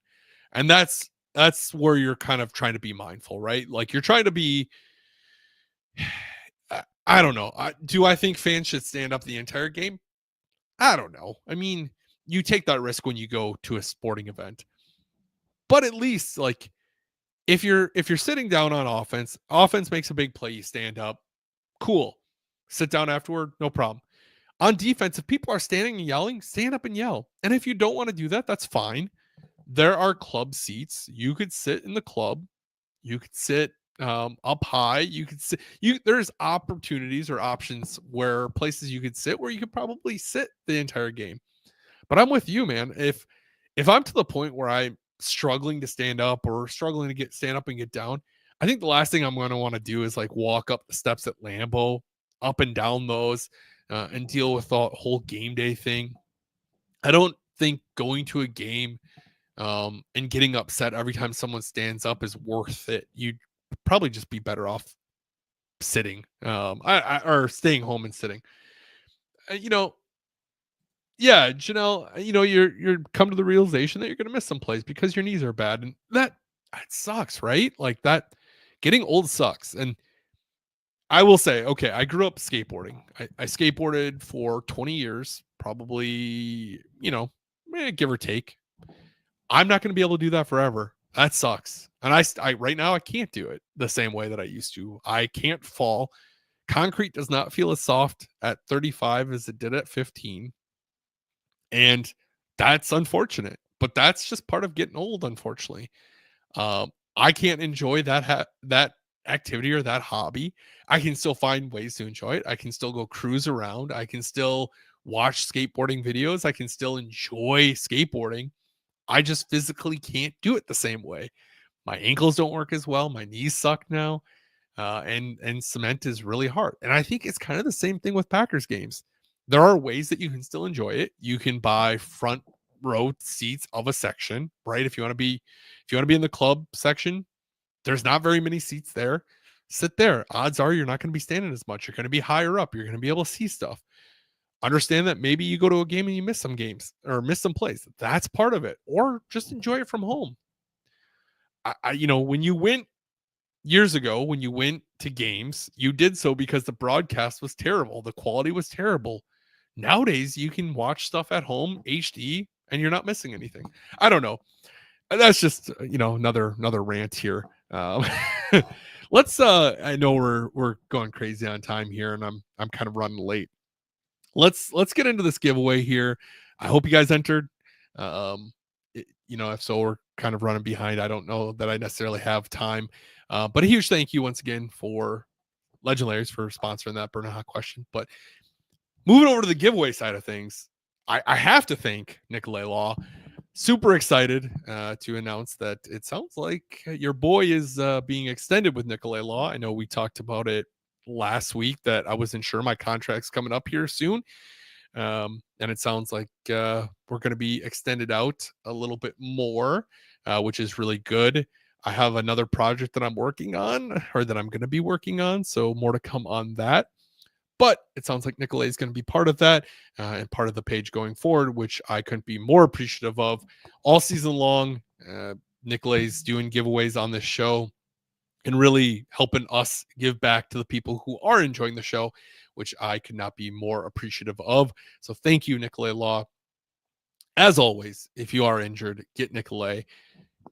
And that's where you're kind of trying to be mindful, right? Like you're trying to be I don't know. Do I think fans should stand up the entire game? I don't know. I mean, you take that risk when you go to a sporting event. But at least like if you're sitting down on offense makes a big play, you stand up. Cool. Sit down afterward, no problem. On defense, if people are standing and yelling, stand up and yell. And if you don't want to do that, that's fine. There are club seats. You could sit in the club. You could sit up high. You could sit. There's opportunities or options where places you could sit where you could probably sit the entire game. But I'm with you, man. If I'm to the point where I'm struggling to stand up or struggling to stand up and get down, I think the last thing I'm going to want to do is like walk up the steps at Lambeau, up and down those, and deal with the whole game day thing. I don't think going to a game and getting upset every time someone stands up is worth it. You'd probably just be better off sitting, or staying home and sitting. You know, yeah, Janelle, you're come to the realization that you're going to miss some plays because your knees are bad, and that sucks, right? Like that, getting old sucks. And I will say, okay, I grew up skateboarding. I skateboarded for 20 years, probably, give or take. I'm not going to be able to do that forever. That sucks. And I right now I can't do it the same way that I used to. I can't fall. Concrete does not feel as soft at 35 as it did at 15. And that's unfortunate, but that's just part of getting old, unfortunately. I can't enjoy that activity or that hobby. I can still find ways to enjoy it. I can still go cruise around. I can still watch skateboarding videos. I can still enjoy skateboarding. I just physically can't do it the same way. My ankles don't work as well. My knees suck now. And cement is really hard. And I think it's kind of the same thing with Packers games. There are ways that you can still enjoy it. You can buy front row seats of a section, right? If you want to be in the club section, there's not very many seats there. Sit there. Odds are you're not going to be standing as much. You're going to be higher up. You're going to be able to see stuff. Understand that maybe you go to a game and you miss some games or miss some plays. That's part of it. Or just enjoy it from home. When you went years ago, when you went to games, you did so because the broadcast was terrible. The quality was terrible. Nowadays, you can watch stuff at home, HD, and you're not missing anything. I don't know. That's just another rant here. Let's. I know we're going crazy on time here, and I'm kind of running late. Let's get into this giveaway here. I hope you guys entered. If so, we're kind of running behind. I don't know that I necessarily have time. But a huge thank you once again for Legendaries for sponsoring that Burn Hot question. But moving over to the giveaway side of things, I have to thank Nicolay Law. Super excited to announce that it sounds like your boy is being extended with Nicolay Law. I know we talked about it last week that I wasn't sure my contract's coming up here soon. And it sounds like we're going to be extended out a little bit more, which is really good. I have another project that I'm working on or that I'm going to be working on. So more to come on that. But it sounds like Nicolay is going to be part of that and part of the page going forward, which I couldn't be more appreciative of. All season long, Nicolay's doing giveaways on this show and really helping us give back to the people who are enjoying the show, which I could not be more appreciative of. So thank you, Nicolay Law. As always, if you are injured, get Nicolay.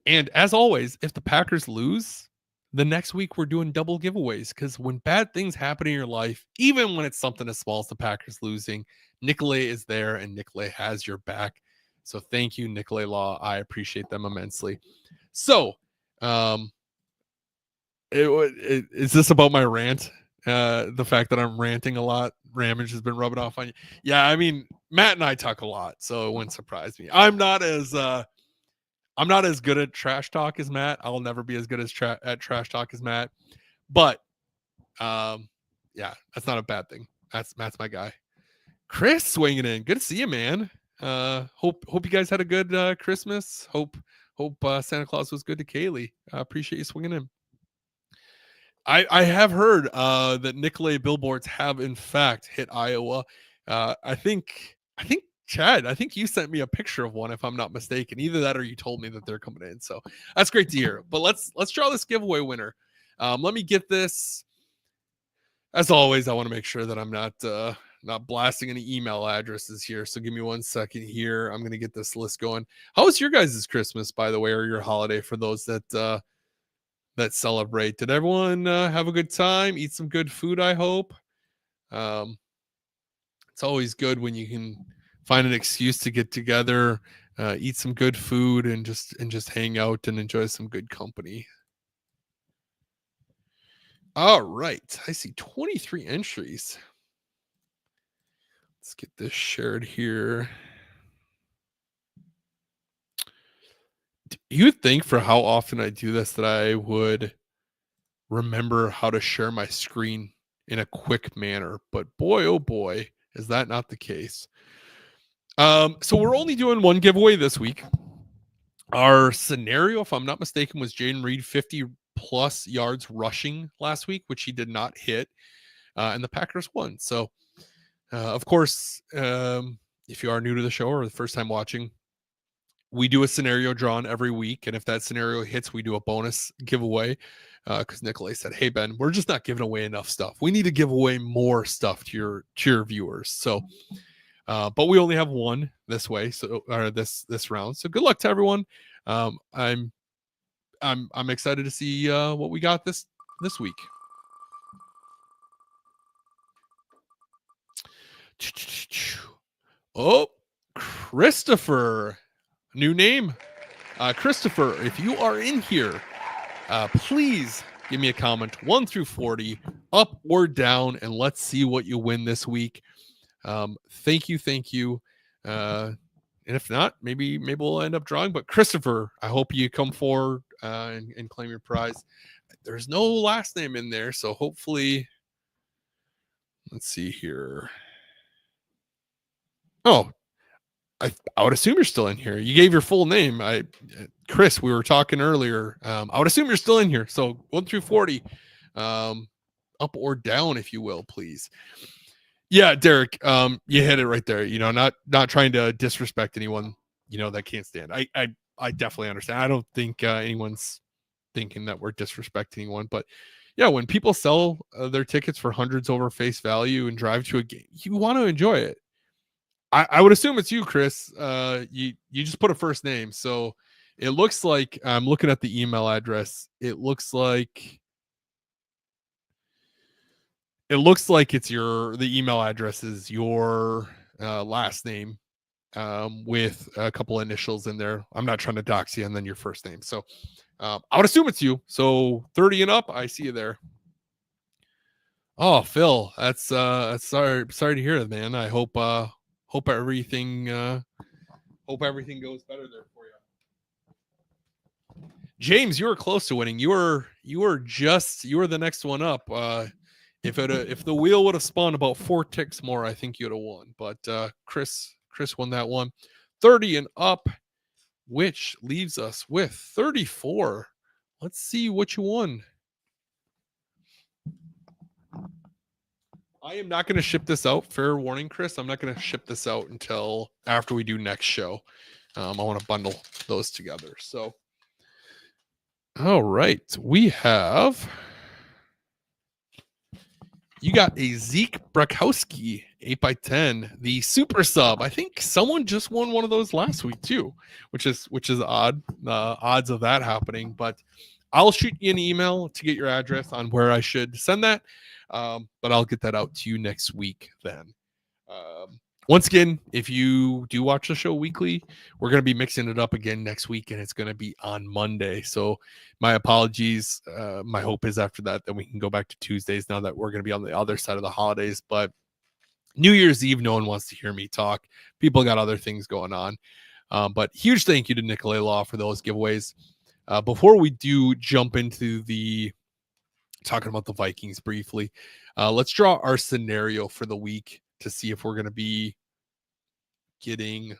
And as always, if the Packers lose, the next week we're doing double giveaways because when bad things happen in your life, even when it's something as small as the Packers losing, Nicolay is there and Nicolay has your back. So thank you, Nicolay Law. I appreciate them immensely. So, is this about my rant? The fact that I'm ranting a lot, Ramage has been rubbing off on you. Yeah, I mean, Matt and I talk a lot, so it wouldn't surprise me. I'm not as good at trash talk as Matt. I'll never be as good as at trash talk as Matt. But yeah, that's not a bad thing. Matt's my guy. Chris swinging in. Good to see you, man. Hope you guys had a good Christmas. Hope Santa Claus was good to Kaylee. Appreciate you swinging in. I have heard that Nicolay billboards have in fact hit Iowa. I think Chad, I think you sent me a picture of one if I'm not mistaken. Either that or you told me that they're coming in. So that's great to hear. But let's draw this giveaway winner. Let me get this. As always, I want to make sure that I'm not blasting any email addresses here. So give me 1 second here. I'm gonna get this list going. How was your guys' Christmas, by the way, or your holiday for those that celebrate? Did everyone have a good time? Eat some good food, I hope. It's always good when you can find an excuse to get together, eat some good food, and just hang out and enjoy some good company. All right, I see 23 entries. Let's get this shared here. You would think for how often I do this that I would remember how to share my screen in a quick manner, but boy, oh boy, is that not the case. So we're only doing one giveaway this week. Our scenario, if I'm not mistaken, was Jaden Reed 50 plus yards rushing last week, which he did not hit, and the Packers won. So, of course, if you are new to the show or the first time watching, we do a scenario drawn every week, and if that scenario hits, we do a bonus giveaway. Because Nicolay said, "Hey Ben, we're just not giving away enough stuff. We need to give away more stuff to your viewers." So, but we only have one this way, so or this round. So good luck to everyone. I'm excited to see what we got this week. Oh, Christopher, new name. Christopher, if you are in here, please give me a comment 1 through 40, up or down, and let's see what you win this week. Thank you. And if not, maybe we'll end up drawing. But Christopher, I hope you come forward and claim your prize. There's no last name in there, so hopefully, let's see here. Oh, I would assume you're still in here. You gave your full name. Chris, we were talking earlier. I would assume you're still in here. So 1 through 40, up or down, if you will, please. Yeah, Derek, you hit it right there. You know, not trying to disrespect anyone, you know, that can't stand. I definitely understand. I don't think anyone's thinking that we're disrespecting anyone, but yeah, when people sell their tickets for hundreds over face value and drive to a game, you want to enjoy it. I would assume it's you, Chris. You just put a first name, so it looks like I'm looking at the email address. It looks like it's the email address is your last name with a couple initials in there. I'm not trying to dox you, and then your first name. So I would assume it's you. So 30 and up, I see you there. Oh, Phil, that's sorry to hear it, man. I hope everything goes better there for you. James, you were close to winning. You were the next one up. If the wheel would have spun about 4 ticks more, I think you'd have won. But Chris won that one. 30 and up, which leaves us with 34. Let's see what you won. I am not going to ship this out. Fair warning, Chris. I'm not going to ship this out until after we do next show. I want to bundle those together. So, all right. We have... You got a Zeke Brakowski 8x10, the super sub. I think someone just won one of those last week too, which is odd. Odds of that happening, but I'll shoot you an email to get your address on where I should send that. But I'll get that out to you next week then. Once again, if you do watch the show weekly, we're going to be mixing it up again next week, and it's going to be on Monday. So my apologies. My hope is after that we can go back to Tuesdays now that we're going to be on the other side of the holidays. But New Year's Eve, no one wants to hear me talk. People got other things going on. But huge thank you to Nicolay Law for those giveaways. Before we do jump into the talking about the Vikings briefly, let's draw our scenario for the week to see if we're going to be getting.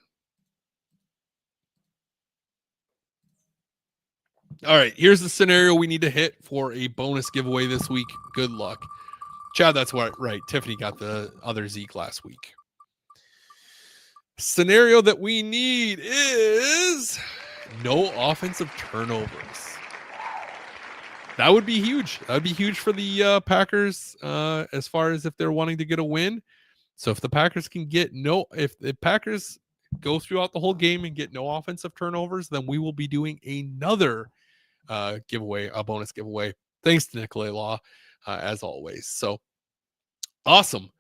All right, here's the scenario we need to hit for a bonus giveaway this week. Good luck. Chad, that's what, right. Tiffany got the other Zeke last week. Scenario that we need is no offensive turnovers. That would be huge. That would be huge for the Packers as far as if they're wanting to get a win. So if the Packers can get if the Packers go throughout the whole game and get no offensive turnovers, then we will be doing another giveaway, a bonus giveaway. Thanks to Nicolay Law, as always. So awesome.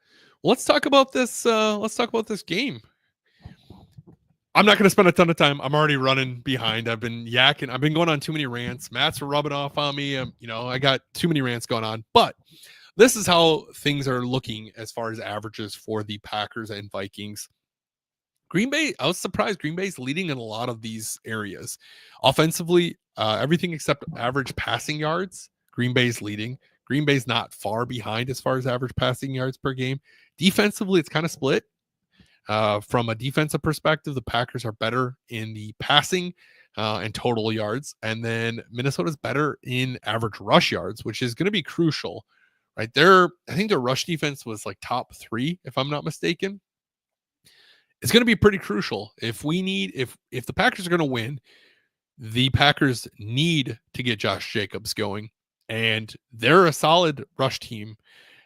Well, let's talk about this. Let's talk about this game. I'm not going to spend a ton of time. I'm already running behind. I've been yakking. I've been going on too many rants. Matt's rubbing off on me. I got too many rants going on. But this is how things are looking as far as averages for the Packers and Vikings. Green Bay, I was surprised. Green Bay's leading in a lot of these areas. Offensively, everything except average passing yards, Green Bay's leading. Green Bay's not far behind as far as average passing yards per game. Defensively, it's kind of split. From a defensive perspective, the Packers are better in the passing and total yards. And then Minnesota's better in average rush yards, which is going to be crucial, right? I think their rush defense was like top 3, if I'm not mistaken. It's going to be pretty crucial. If the Packers are going to win, the Packers need to get Josh Jacobs going. And they're a solid rush team,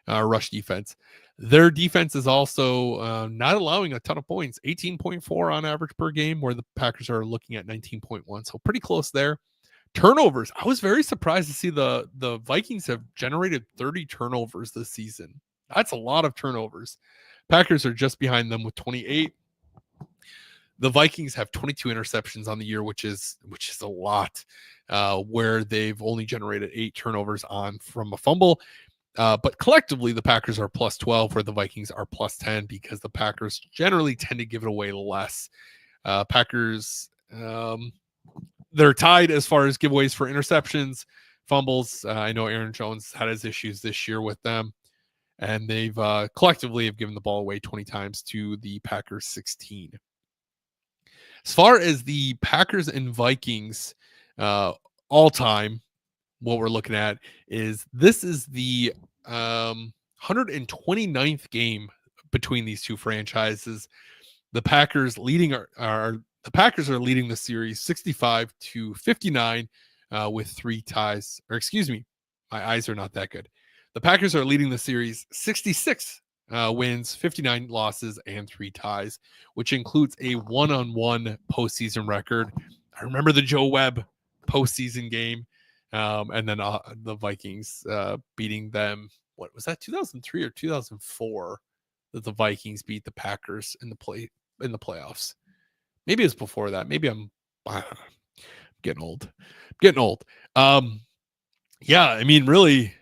rush defense. Their defense is also not allowing a ton of points, 18.4 on average per game, where the Packers are looking at 19.1. So pretty close there. Turnovers. I was very surprised to see the Vikings have generated 30 turnovers this season. That's a lot of turnovers. Packers are just behind them with 28. The Vikings have 22 interceptions on the year, which is a lot, where they've only generated 8 turnovers from a fumble. But collectively, the Packers are plus 12, where the Vikings are plus 10, because the Packers generally tend to give it away less. Packers, they're tied as far as giveaways for interceptions, fumbles. I know Aaron Jones had his issues this year with them, and they've collectively have given the ball away 20 times to the Packers 16. As far as the Packers and Vikings all time, what we're looking at is this is the 129th game between these two franchises. The Packers leading the Packers are leading the series 65-59 with 3 ties. Or excuse me, my eyes are not that good. The Packers are leading the series 66 wins, 59 losses, and 3 ties, which includes a 1-on-1 postseason record. I remember the Joe Webb postseason game, and then the Vikings beating them. What was that? 2003 or 2004 that the Vikings beat the Packers in the playoffs. Maybe it was before that. Maybe I'm getting old. Yeah, I mean, really.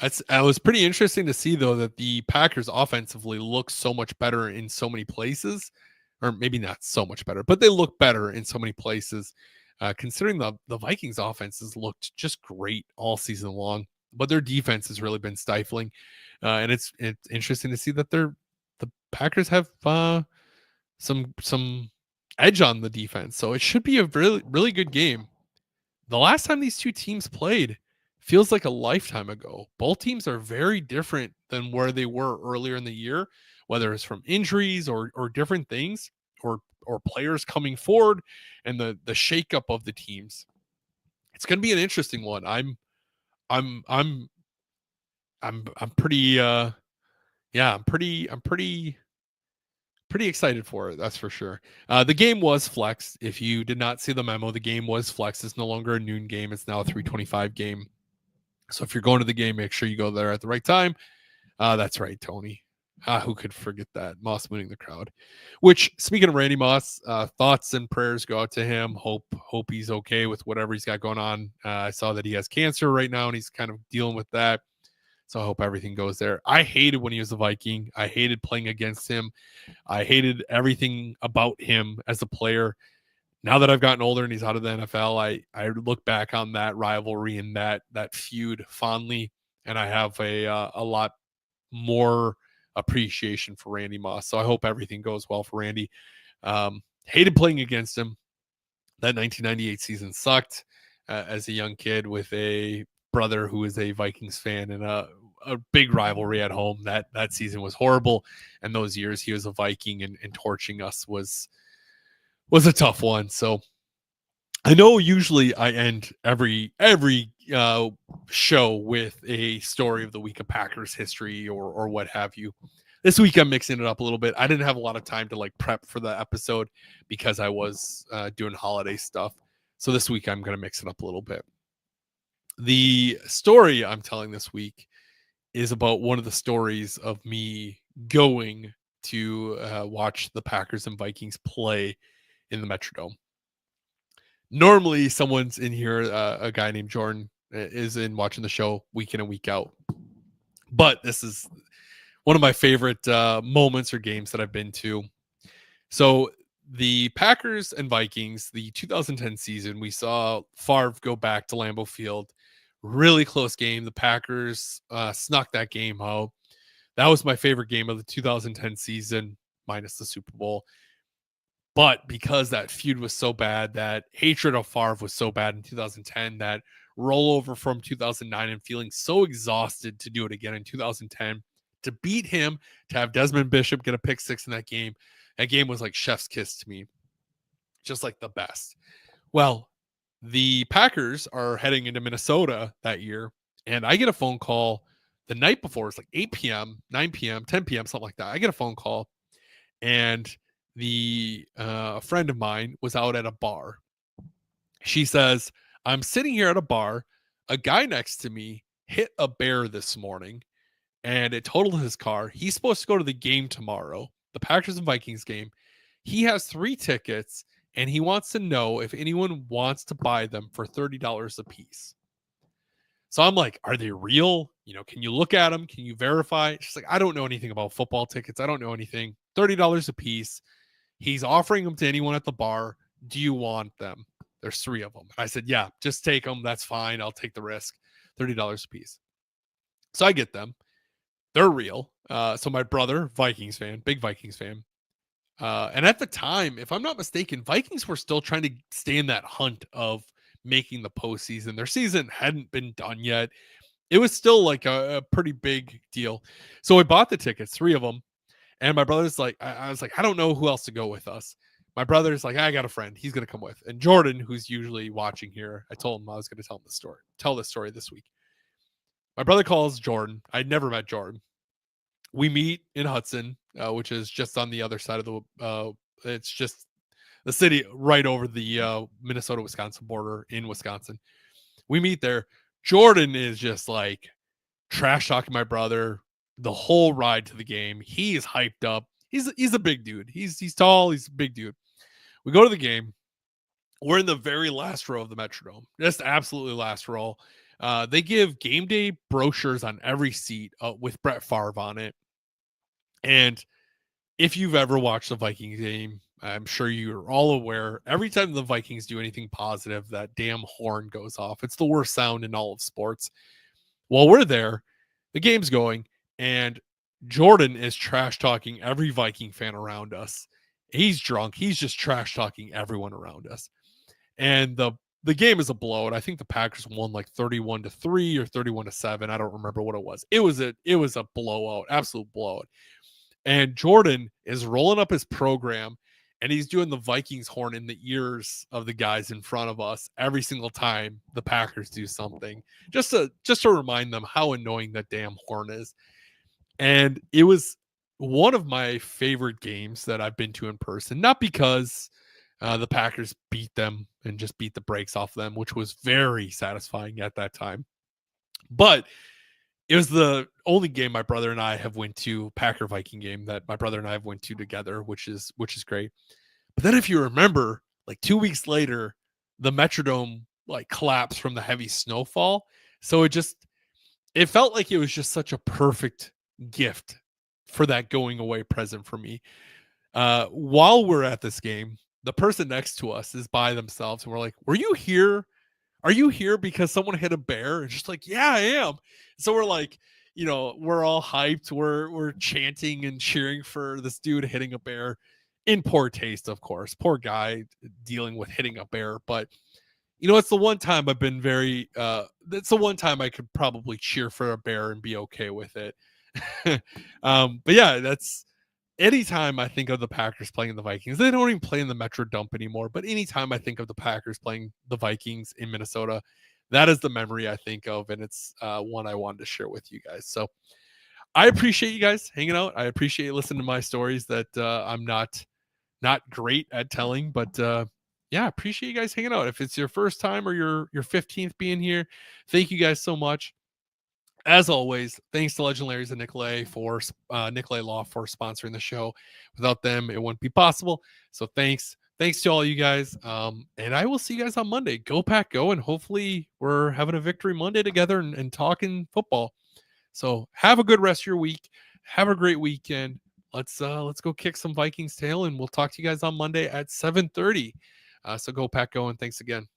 It was pretty interesting to see, though, that the Packers offensively look so much better in so many places, or maybe not so much better, but they look better in so many places, considering the Vikings offense has looked just great all season long, but their defense has really been stifling. And it's interesting to see that the Packers have some edge on the defense. So it should be a really, really good game. The last time these two teams played feels like a lifetime ago. Both teams are very different than where they were earlier in the year, whether it's from injuries or different things, or players coming forward, and the shakeup of the teams. It's going to be an interesting one. I'm pretty I'm pretty excited for it. That's for sure. The game was flexed. If you did not see the memo, the game was flexed. It's no longer a noon game. It's now a 3:25 game. So if you're going to the game, make sure you go there at the right time. That's right, Tony. Who could forget that? Moss winning the crowd. Which, speaking of Randy Moss, thoughts and prayers go out to him. Hope he's okay with whatever he's got going on. I saw that he has cancer right now, and he's kind of dealing with that. So I hope everything goes there. I hated when he was a Viking. I hated playing against him. I hated everything about him as a player. Now that I've gotten older and he's out of the NFL, I look back on that rivalry and that feud fondly, and I have a lot more appreciation for Randy Moss. So I hope everything goes well for Randy. Hated playing against him. That 1998 season sucked as a young kid with a brother who is a Vikings fan and a big rivalry at home. That season was horrible, and those years he was a Viking and torching us was a tough one. So I know usually I end every show with a story of the week of Packers history or what have you. This week I'm mixing it up a little bit. I didn't have a lot of time to like prep for the episode because I was doing holiday stuff. So this week I'm going to mix it up a little bit. The story I'm telling this week is about one of the stories of me going to watch the Packers and Vikings play in the Metrodome. Normally someone's in here, a guy named Jordan is in watching the show week in and week out. But this is one of my favorite moments or games that I've been to. So the Packers and Vikings, the 2010 season, we saw Favre go back to Lambeau Field. Really close game. The Packers snuck that game out. That was my favorite game of the 2010 season, minus the Super Bowl. But because that feud was so bad, that hatred of Favre was so bad in 2010, that rollover from 2009 and feeling so exhausted to do it again in 2010, to beat him, to have Desmond Bishop get a pick six in that game was like chef's kiss to me. Just like the best. Well, the Packers are heading into Minnesota that year, and I get a phone call the night before. It's like 8 p.m., 9 p.m., 10 p.m., something like that. I get a phone call, and the friend of mine was out at a bar. She says, I'm sitting here at a bar. A guy next to me hit a bear this morning and it totaled his car. He's supposed to go to the game tomorrow, the Packers and Vikings game. He has 3 tickets and he wants to know if anyone wants to buy them for $30 a piece. So I'm like, are they real? Can you look at them? Can you verify? She's like, I don't know anything about football tickets. I don't know anything. $30 a piece. He's offering them to anyone at the bar. Do you want them? There's 3 of them. I said, yeah, just take them. That's fine. I'll take the risk. $30 a piece. So I get them. They're real. So my brother, Vikings fan, big Vikings fan. And at the time, if I'm not mistaken, Vikings were still trying to stay in that hunt of making the postseason. Their season hadn't been done yet. It was still like a pretty big deal. So I bought the tickets, 3 of them. And my brother's like, I was like, I don't know who else to go with us. My brother's like, I got a friend. He's going to come with. And Jordan, who's usually watching here, I told him I was going to tell this story this week. My brother calls Jordan. I'd never met Jordan. We meet in Hudson, which is just on the other side of the, it's just the city right over the Minnesota-Wisconsin border in Wisconsin. We meet there. Jordan is just like trash talking my brother the whole ride to the game. He is hyped up. He's a big dude. He's tall. He's a big dude. We go to the game. We're in the very last row of the Metrodome. Just absolutely last row. They give game day brochures on every seat with Brett Favre on it. And if you've ever watched a Vikings game, I'm sure you're all aware, every time the Vikings do anything positive, that damn horn goes off. It's the worst sound in all of sports. While we're there, the game's going, and Jordan is trash talking every Viking fan around us. He's drunk. He's just trash talking everyone around us. And the game is a blowout. I think the Packers won like 31-3 or 31-7. I don't remember what it was. It was a blowout, absolute blowout. And Jordan is rolling up his program and he's doing the Vikings horn in the ears of the guys in front of us every single time the Packers do something, just to remind them how annoying that damn horn is. And it was one of my favorite games that I've been to in person, not because the Packers beat them and just beat the brakes off them, which was very satisfying at that time, but it was the only game my brother and I have went to, Packer Viking game that my brother and I have went to together, which is great. But then if you remember, like 2 weeks later, the Metrodome like collapsed from the heavy snowfall. So it felt like it was just such a perfect gift for that going away present for me. While we're at this game, the person next to us is by themselves, and we're like, "Were you here? Are you here because someone hit a bear?" And just like, "Yeah, I am." So we're like, we're all hyped. We're chanting and cheering for this dude hitting a bear. In poor taste, of course. Poor guy dealing with hitting a bear, but it's the one time I've been very that's the one time I could probably cheer for a bear and be okay with it. But yeah, that's anytime I think of the Packers playing the Vikings. They don't even play in the Metro Dump anymore, but anytime I think of the Packers playing the Vikings in Minnesota, that is the memory I think of, and it's one I wanted to share with you guys. So I appreciate you guys hanging out. I appreciate you listening to my stories that I'm not great at telling, but yeah, appreciate you guys hanging out. If it's your first time or your 15th being here, thank you guys so much. As always, thanks to Legendaries and Nicolay for Nicolay Law for sponsoring the show. Without them, it wouldn't be possible. So thanks to all you guys. And I will see you guys on Monday. Go Pack Go, and hopefully we're having a victory Monday together and talking football. So have a good rest of your week. Have a great weekend. Let's go kick some Vikings tail, and we'll talk to you guys on Monday at 7:30. So go Pack Go, and thanks again.